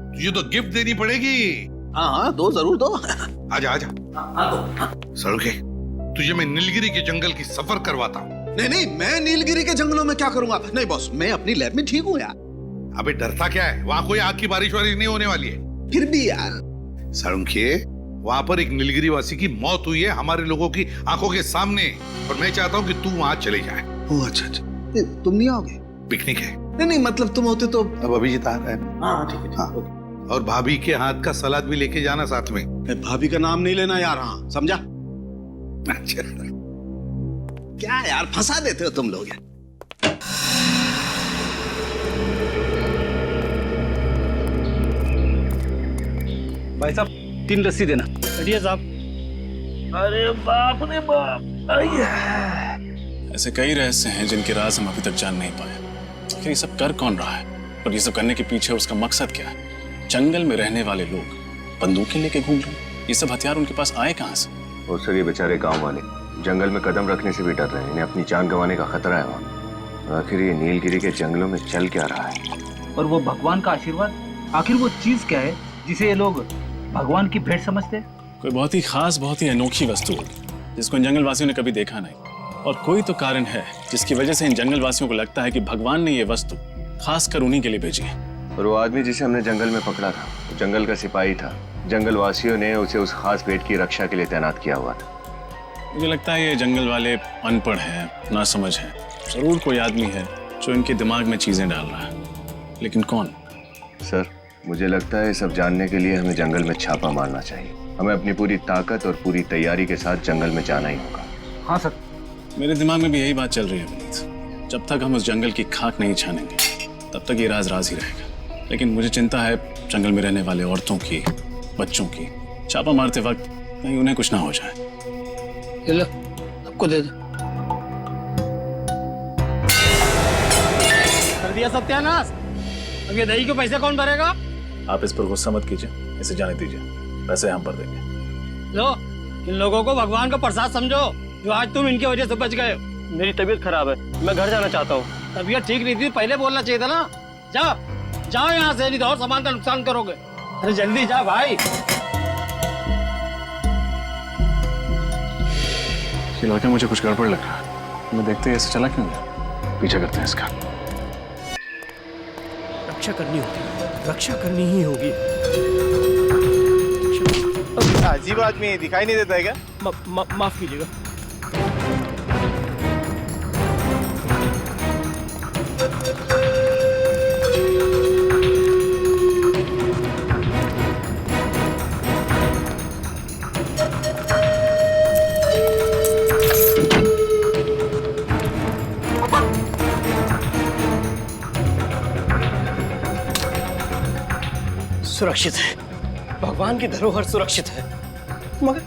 B: तुझे तो गिफ्ट देनी पड़ेगी।
I: हाँ, दो जरूर दो।
B: आजा आजा। साळुंके, तुझे मैं नीलगिरी के जंगल की सफर करवाता हूँ।
I: नहीं, मैं नीलगिरी के जंगलों में क्या करूंगा? नहीं बॉस, मैं अपनी लैब में ठीक हूँ यार।
B: अबे डरता क्या है, वहां कोई आग की बारिश वारिश नहीं होने वाली है।
I: फिर भी यार
B: साळुंके, वहां पर एक नीलगिरी वासी की मौत हुई है हमारे लोगों की आंखों के सामने, और मैं चाहता हूँ कि तू वहां चले जाए।
I: अच्छा, तुम नहीं आओगे?
B: पिकनिक है।
I: नहीं, मतलब तुम होते तो।
B: अब अभिजीत आ रहा है।
I: हाँ ठीक है। हाँ।
B: और भाभी के हाथ का सलाद भी लेके जाना साथ में।
I: भाभी का नाम नहीं लेना यार। हाँ समझा?
B: अच्छा।
I: क्या यार, फंसा देते हो तुम लोग यार।
Q: भाई साहब, 3 लस्सी देना।
A: बढ़िया साहब।
Q: अरे बाप रे बाप।
E: ऐसे कई रहस्य हैं जिनके राज हम अभी तक जान नहीं पाए। आखिर ये सब कर कौन रहा है और ये सब करने के पीछे उसका मकसद क्या है? जंगल में रहने वाले लोग बंदूकें लेके घूम रहे हैं, ये सब हथियार उनके पास आए कहाँ से?
T: और सर ये बेचारे गांव वाले जंगल में कदम रखने से भी डर रहे हैं, इन्हें अपनी जान गंवाने का खतरा है वहाँ। आखिर ये नीलगिरी के जंगलों में चल क्या रहा है?
Q: और वो भगवान का आशीर्वाद, आखिर वो चीज क्या है जिसे ये लोग भगवान की भेंट समझते हैं?
E: कोई बहुत ही खास, बहुत ही अनोखी वस्तु होगी जिसको इन जंगल वासियों ने कभी देखा नहीं। और कोई तो कारण है जिसकी वजह से इन जंगल वासियों को लगता है कि भगवान ने ये वस्तु खास कर उन्हीं के लिए भेजी है।
T: और वो आदमी जिसे हमने जंगल में पकड़ा था, वो जंगल का सिपाही था। जंगल वासियों ने उसे उस खास भेंट की रक्षा के लिए तैनात किया हुआ था।
E: मुझे लगता है ये जंगल वाले अनपढ़ हैं, ना समझ हैं। जरूर कोई आदमी है जो इनके दिमाग में चीजें डाल रहा है, लेकिन कौन?
T: सर मुझे लगता है सब जानने के लिए हमें जंगल में छापा मारना चाहिए। हमें अपनी पूरी ताकत और पूरी तैयारी के साथ जंगल में जाना ही होगा।
Q: हाँ सर,
E: मेरे दिमाग में भी यही बात चल रही है विनीत। जब तक हम उस जंगल की खाक नहीं छानेंगे तब तक ये राज राज ही रहेगा। लेकिन मुझे चिंता है जंगल में रहने वाले औरतों की, बच्चों की। छापा मारते वक्त कहीं उन्हें कुछ ना हो जाए।
Q: लो, आपको दे दो।
O: कर दिया सत्यानाश। अब ये दही के पैसे कौन भरेगा?
R: आप इस पर गुस्सा मत कीजिए, इसे जाने दीजिए, पैसे हम भर देंगे।
O: लो, इन लोगों को भगवान का प्रसाद समझो जो आज तुम इनकी वजह से बच गए हो।
A: मेरी तबीयत खराब है, मैं घर जाना चाहता हूँ।
O: तबीयत ठीक नहीं थी, पहले बोलना चाहिए था ना। जाओ जाओ यहाँ से, नहीं तो और सामान का नुकसान करोगे। अरे जल्दी जा भाई।
E: ये लड़का मुझे कुछ गड़बड़ लग रहा है। मैं देखते ऐसे चला क्यों गया? पीछा करते हैं इसका।
A: रक्षा करनी होगी, रक्षा करनी ही होगी।
U: अजीब आदमी दिखाई नहीं देता है क्या?
A: माफ कीजिएगा। सुरक्षित है, भगवान की धरोहर सुरक्षित है। मगर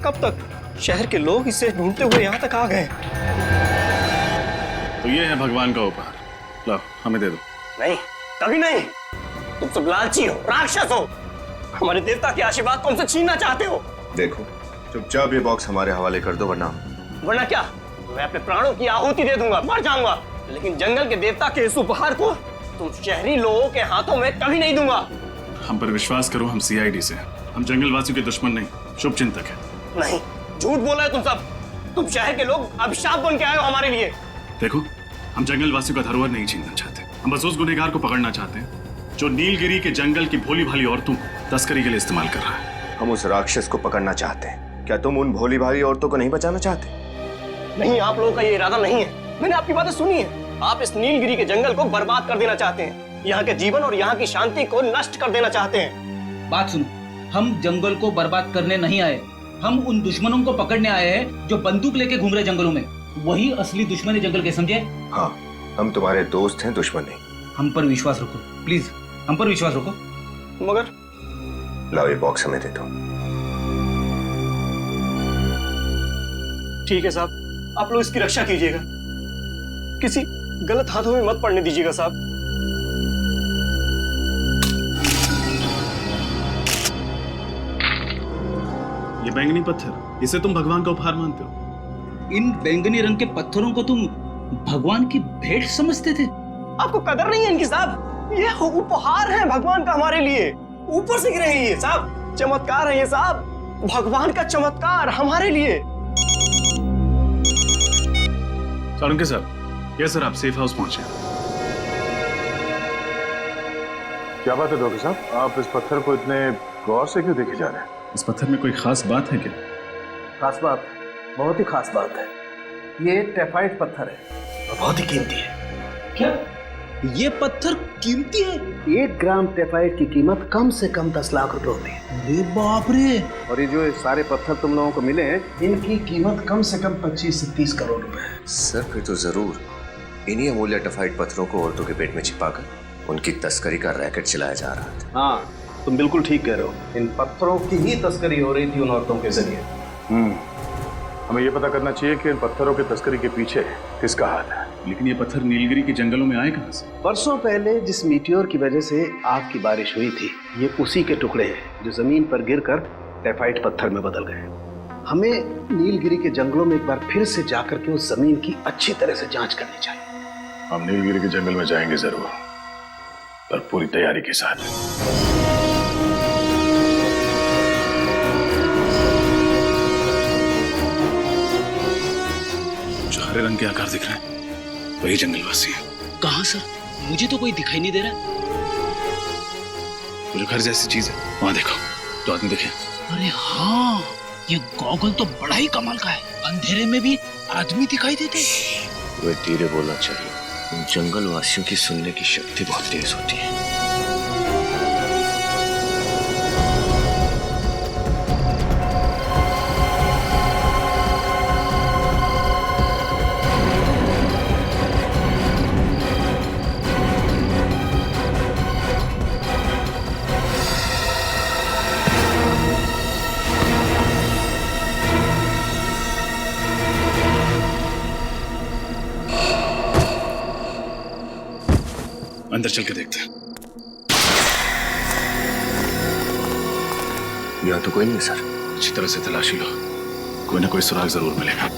A: कब तक? शहर के लोग इसे ढूंढते हुए यहाँ तक आ गए।
E: तो ये है भगवान का उपहार, लो हमें दे दो।
A: नहीं, कभी नहीं। तुम सब लालची हो, राक्षस हो। हमारे देवता के आशीर्वाद तुमसे छीनना चाहते हो।
T: देखो चुपचाप ये बॉक्स हमारे हवाले कर दो, वरना
A: क्या? मैं अपने प्राणों की आहुति दे दूंगा, मर जाऊंगा, लेकिन जंगल के देवता के इस उपहार को तुम शहरी लोगों के हाथों में कभी नहीं दूंगा।
E: हम पर विश्वास करो, हम सीआईडी से हैं। हम जंगल वासियों के दुश्मन नहीं, शुभ चिंतक है।
A: नहीं, झूठ बोला है तुम सब। तुम शहर के लोग अभिशाप बन के आए हो हमारे लिए।
E: देखो, हम जंगल वासियों का धरोहर नहीं छीनना चाहते। हम बस उस गुनहगार को पकड़ना चाहते हैं जो नीलगिरी के जंगल की भोली भाली औरतों को तस्करी के लिए इस्तेमाल कर रहा है।
T: हम उस राक्षस को पकड़ना चाहते हैं। क्या तुम उन भोली भाली औरतों को नहीं बचाना चाहते?
A: नहीं, आप लोगों का ये इरादा नहीं है। मैंने आपकी बातें सुनी है। आप इस नीलगिरी के जंगल को बर्बाद कर देना चाहते हैं, यहाँ के जीवन और यहाँ की शांति को नष्ट कर देना चाहते हैं।
Q: बात सुनो, हम जंगल को बर्बाद करने नहीं आए, हम उन दुश्मनों को पकड़ने आए हैं जो बंदूक लेके घूम रहे जंगलों में। वही असली दुश्मन है जंगल के, समझे?
T: हाँ, हम तुम्हारे दोस्त हैं, दुश्मन नहीं।
Q: हम पर विश्वास रखो प्लीज, हम पर विश्वास रखो।
A: मगर
T: लाओ ये बॉक्स हमें दे दो।
A: ठीक है साहब, आप लोग इसकी रक्षा कीजिएगा, किसी गलत हाथों में मत पड़ने दीजिएगा साहब।
E: ये बैंगनी पत्थर, इसे तुम भगवान का उपहार मानते हो?
Q: इन बैंगनी रंग के पत्थरों को तुम भगवान की भेंट समझते थे?
A: आपको कदर नहीं है इनकी साहब। ये उपहार है भगवान का हमारे लिए, ऊपर से गिरे हैं ये साहब। चमत्कार है ये साहब, भगवान का चमत्कार हमारे लिए।
E: सारंगे साहब, यस सर, आप सेफ हाउस पहुंचे।
H: क्या बात है डॉक्टर साहब, आप इस पत्थर को इतने गौर से क्यों देखे जा रहे हैं?
E: इस पत्थर में कोई खास बात है क्या?
I: खास बात, बहुत ही खास बात है। ये टेफाइट पत्थर है और बहुत ही कीमती है।
Q: क्या ये पत्थर कीमती है?
I: 1 ग्राम टेफाइट की कीमत कम से कम 10 लाख रुपए होती है।
Q: अरे बाप रे!
I: और ये जो सारे पत्थर तुम लोगों को मिले हैं, इनकी कीमत कम से कम 25 से 30 करोड़ रुपए है।
T: सर फिर तो जरूर इन्हीं अमूल्य टेफाइट पत्थरों को औरतों के पेट में छिपाकर उनकी तस्करी का रैकेट चलाया जा रहा था।
I: हाँ, तुम बिल्कुल ठीक कह रहे हो। इन पत्थरों की ही तस्करी हो रही थी उन औरतों के जरिए।
K: हमें ये पता करना चाहिए कि इन पत्थरों के तस्करी के पीछे किसका हाथ है।
E: लेकिन ये पत्थर नीलगिरी के जंगलों में आए कहां से?
I: परसों पहले जिस मीटियोर की वजह से आग की बारिश हुई थी, ये उसी के टुकड़े हैं जो जमीन पर गिरकर टेफाइट पत्थर में बदल गए। हमें नीलगिरी के जंगलों में एक बार फिर से जाकर के उस जमीन की अच्छी तरह से जांच करनी चाहिए।
K: हम नीलगिरी के जंगल में जाएंगे जरूर, पर पूरी तैयारी के साथ।
E: जो हरे रंग के आकार दिख रहे हैं वही जंगलवासी है।
Q: कहाँ सर? मुझे तो कोई दिखाई नहीं दे रहा।
E: वो जो घर जैसी चीज है वहां देखो, तो आदमी दिखे।
Q: अरे हाँ, ये गॉगल तो बड़ा ही कमाल का है, अंधेरे में भी आदमी दिखाई देते।
T: वह धीरे बोलना चाहिए, उन जंगल वासियों की सुनने की शक्ति बहुत तेज होती है।
E: अंदर चल के देखते हैं।
T: यहाँ तो कोई नहीं है सर।
E: अच्छी तरह से तलाशी लो, कोई ना कोई सुराग जरूर मिलेगा।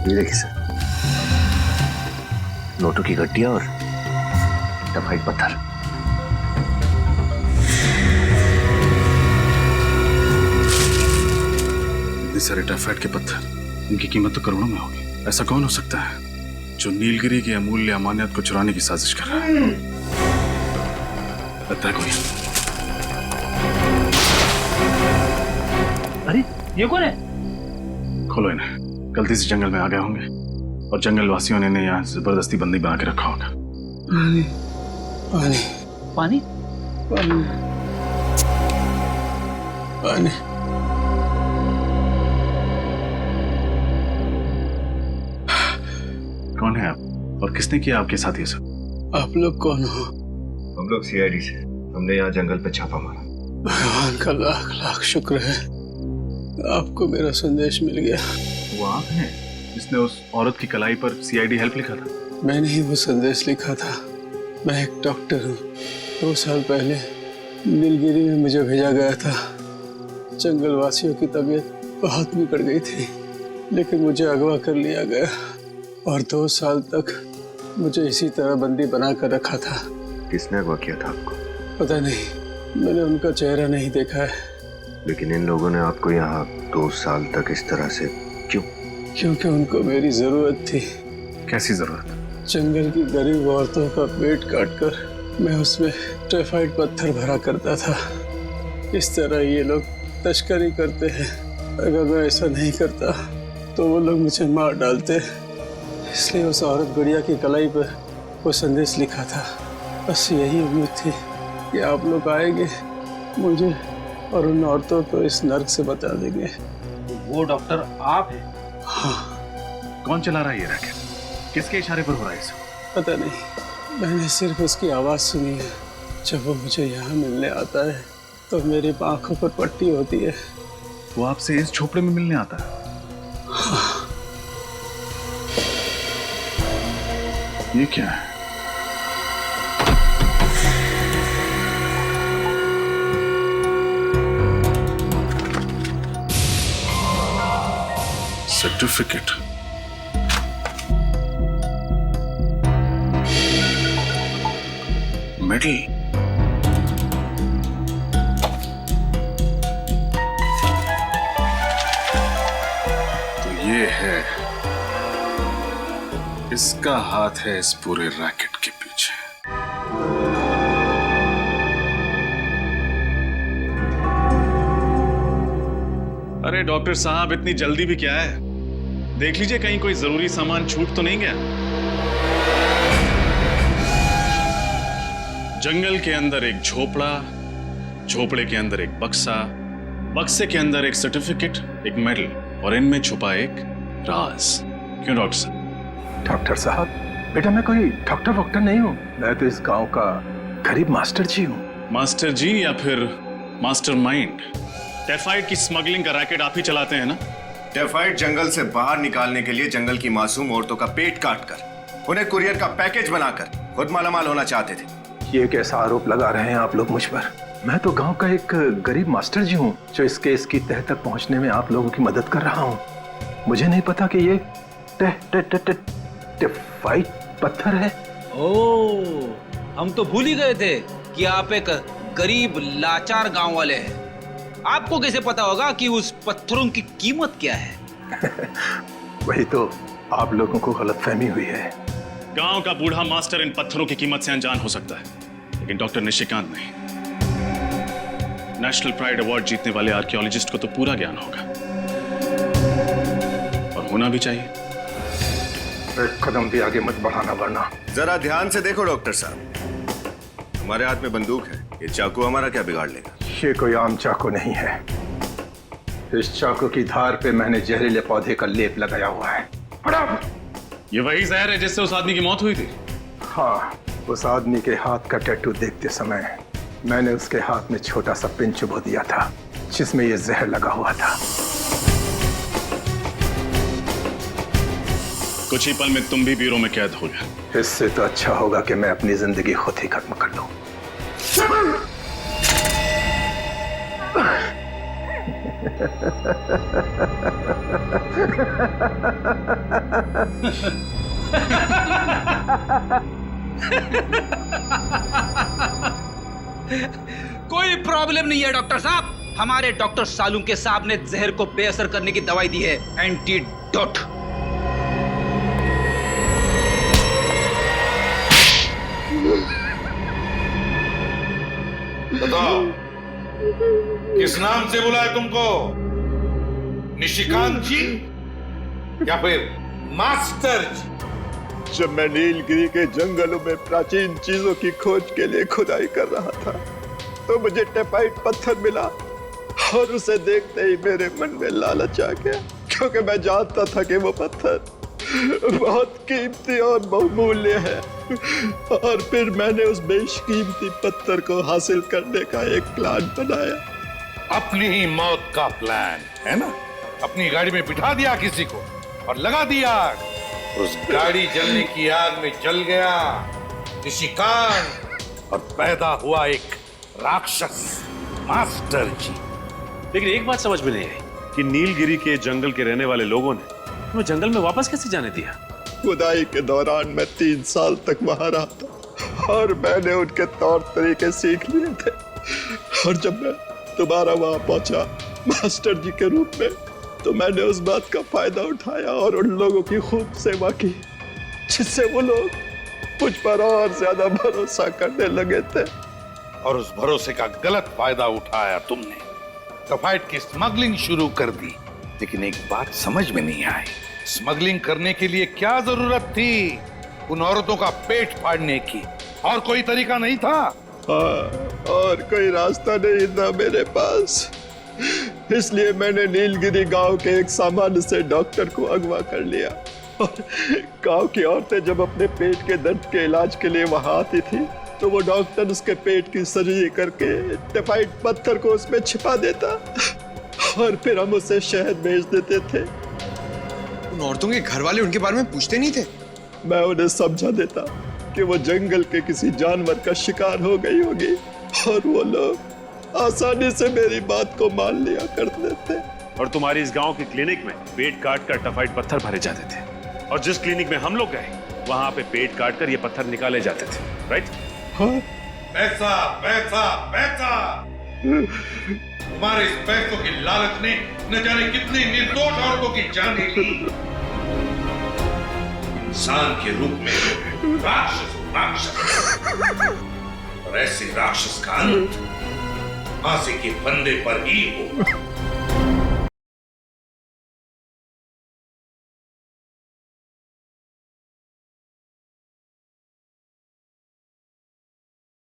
T: ये देखिए सर, नोटों की गड्डियां और टेफाइट पत्थर।
E: इतने सारे टेफाइट के पत्थर, इनकी कीमत तो करोड़ों में होगी। ऐसा कौन हो सकता है जो नीलगिरी की अमूल्य अमानियत को चुराने की साजिश कर रहा है? लगता है कोई।
Q: अरे ये कौन है?
E: खोलो इन्हें, गलती से जंगल में आ गए होंगे और जंगल वासियों ने इन्हें यहाँ जबरदस्ती बंदी बना के रखा होगा।
O: पानी पानी
Q: पानी
O: पानी पानी।
E: कौन है आप और किसने किया आपके साथ ये सब?
O: आप लोग कौन हो?
T: हम लोग सीआईडी से, हमने यहाँ जंगल पे छापा मारा।
O: भगवान का लाख लाख शुक्र है, आपको मेरा संदेश मिल गया।
E: वो आप हैं जिसने उस औरत की कलाई पर सीआईडी हेल्प लिखा था?
O: मैंने ही वो संदेश लिखा था। मैं एक डॉक्टर हूँ। 2 साल पहले नीलगिरी में मुझे भेजा गया था। जंगल वासियों की तबीयत बहुत बिगड़ गई थी, लेकिन मुझे अगवा कर लिया गया और 2 साल तक मुझे इसी तरह बंदी बना कर रखा था।
T: किसने अगवा किया था आपको?
O: पता नहीं, मैंने उनका चेहरा नहीं देखा है।
T: लेकिन इन लोगों ने आपको यहाँ 2 साल तक इस तरह से क्यों?
O: क्योंकि उनको मेरी जरूरत थी।
E: कैसी जरूरत?
O: जंगल की गरीब औरतों का पेट काटकर मैं उसमें टेफाइट पत्थर भरा करता था। इस तरह ये लोग तस्करी करते हैं। अगर मैं ऐसा नहीं करता तो वो लोग मुझे मार डालते। इसलिए उस औरत गुड़िया की कलाई पर वो संदेश लिखा था। बस यही उम्मीद थी कि आप लोग आएंगे, मुझे और उन औरतों को इस नर्क से बचा देंगे।
Q: वो डॉक्टर आप हैं?
O: हाँ।
E: कौन चला रहा है ये रैकेट? किसके इशारे पर हो रहा है सब?
O: पता नहीं, मैंने सिर्फ उसकी आवाज़ सुनी है। जब वो मुझे यहाँ मिलने आता है तो मेरी आंखों पर पट्टी होती है।
E: वो आपसे इस झोपड़े में मिलने आता है?
O: हाँ।
E: ये क्या है? सर्टिफिकेट। मेडल। तो ये है, इसका हाथ है इस पूरे रैकेट के पीछे। अरे डॉक्टर साहब, इतनी जल्दी भी क्या है? देख लीजिए कहीं कोई जरूरी सामान छूट तो नहीं गया। जंगल के अंदर एक झोपड़ा, झोपड़े के अंदर एक बक्सा, बक्से के अंदर एक सर्टिफिकेट, एक मेडल और इनमें छुपा एक राज। क्यों डॉक्टर साहब?
S: डॉक्टर साहब, बेटा मैं कोई डॉक्टर वॉक्टर नहीं हूँ। मैं तो इस गांव का गरीब मास्टर जी हूँ।
E: मास्टर जी या फिर मास्टर माइंड? टेफाइड की स्मगलिंग का रैकेट आप ही चलाते हैं ना?
T: टेफाइड जंगल से बाहर निकालने के लिए जंगल की मासूम औरतों का पेट काटकर उन्हें कुरियर का पैकेज बनाकर खुद मालामाल होना चाहते थे।
S: ये कैसा आरोप लगा रहे हैं आप लोग मुझ पर? मैं तो गांव का एक गरीब मास्टर जी हूँ जो इस केस की तह तक पहुंचने में आप लोगों की मदद कर रहा हूँ। मुझे नहीं पता कि ये टेफाइड पत्थर है।
Q: ओह, हम तो भूल ही गए थे कि आप एक गरीब लाचार गांव वाले हैं। आपको कैसे पता होगा कि उस पत्थरों की कीमत क्या है?
S: वही तो आप लोगों को गलतफहमी हुई है।
E: गांव का बूढ़ा मास्टर इन पत्थरों की कीमत से अनजान हो सकता है, लेकिन डॉक्टर निशिकांत नहीं। नेशनल प्राइड अवार्ड जीतने वाले आर्कियोलॉजिस्ट को तो पूरा ज्ञान होगा, और होना भी चाहिए।
S: एक कदम भी आगे मत बढ़ाना वरना।
T: जरा ध्यान से देखो डॉक्टर साहब, हमारे हाथ में बंदूक है, ये चाकू हमारा क्या बिगाड़ लेगा?
S: ये कोई आम चाकू नहीं है। इस चाकू की धार पे मैंने जहरीले पौधे का लेप लगाया हुआ है।
E: ये वही जहर है जिससे उस आदमी की मौत हुई थी?
S: हाँ, उस आदमी के हाथ का टैटू देखते समय मैंने उसके हाथ में छोटा सा पिन चुभो दिया था जिसमें ये जहर लगा हुआ था।
E: कुछ ही पल में तुम भी ब्यूरो में कैद हो गए।
S: इससे तो अच्छा होगा कि मैं अपनी जिंदगी खुद ही खत्म कर लूं।
Q: कोई प्रॉब्लम नहीं है डॉक्टर साहब। हमारे डॉक्टर सालुंके साहब ने जहर को बेअसर करने की दवाई दी है, एंटीडोट।
B: बताओ, किस नाम से बुलाए तुमको? निशिकांत जी या फिर मास्टर जी?
C: जब मैं नीलगिरी के जंगलों में प्राचीन चीजों की खोज के लिए खुदाई कर रहा था तो मुझे टेफाइड पत्थर मिला और उसे देखते ही मेरे मन में लालच आ गया, क्योंकि मैं जानता था कि वो पत्थर बहुत कीमती और बहुमूल्य है। और फिर मैंने उस बेशकीमती पत्थर को हासिल करने का एक प्लान बनाया।
B: अपनी ही मौत का प्लान है ना? अपनी गाड़ी में बिठा दिया किसी को और लगा दिया आग। उस गाड़ी जलने की आग में जल गया निशिकांत और पैदा हुआ एक राक्षस, मास्टर जी।
E: लेकिन एक बात समझ में नहीं आई कि नीलगिरी के जंगल के रहने वाले लोगों ने तुम्हें जंगल में वापस कैसे जाने दिया?
C: खुदाई के दौरान मैं 3 साल तक वहां रहा था और मैंने उनके तौर तरीके सीख लिए थे। और जब मैं दोबारा वहां पहुंचा मास्टर जी के रूप में, तो मैंने उस बात का फायदा उठाया और उन लोगों की खूब सेवा की, जिससे वो लोग मुझ पर और ज्यादा भरोसा करने लगे थे।
B: और उस भरोसे का गलत फायदा उठाया तुमने, टेफाइड की स्मगलिंग शुरू कर दी। लेकिन एक बात समझ में नहीं आई, स्मगलिंग करने के लिए क्या जरूरत थी? उन औरतों का पेट फाड़ने की और कोई तरीका नहीं था?
C: हाँ, और कोई रास्ता नहीं था मेरे पास। इसलिए मैंने नीलगिरी गांव के एक सामान्य से डॉक्टर को अगवा कर लिया। और गांव की औरतें जब अपने पेट के दर्द के इलाज के लिए वहां आती थी तो वो डॉक्टर उसके पेट की सर्जरी करके टेफाइड पत्थर को उसमें छिपा देता और फिर हम उसे शहद भेज देते थे।
V: उन औरतों के घर वाले उनके बारे में पूछते नहीं थे?
C: मैं उन्हें समझा देता कि वो जंगल के किसी जानवर का शिकार हो गई होगी और वो लोग आसानी से मेरी बात को मान लिया करते थे।
E: और तुम्हारी इस गांव के क्लिनिक में पेट काट कर टेफाइड पत्थर भरे जाते थे, और जिस क्लिनिक में हम लोग गए वहां पे पेट काट कर ये पत्थर निकाले जाते थे, राइट?
C: हाँ?
B: पैसा पैसा पैसा! तुम्हारे इस पैसों की लालच ने न जाने कितनी निर्दोष औरतों की जान ली। इंसान के रूप में राक्षस, और ऐसे राक्षस का अंत फांसी के फंदे पर ही हो।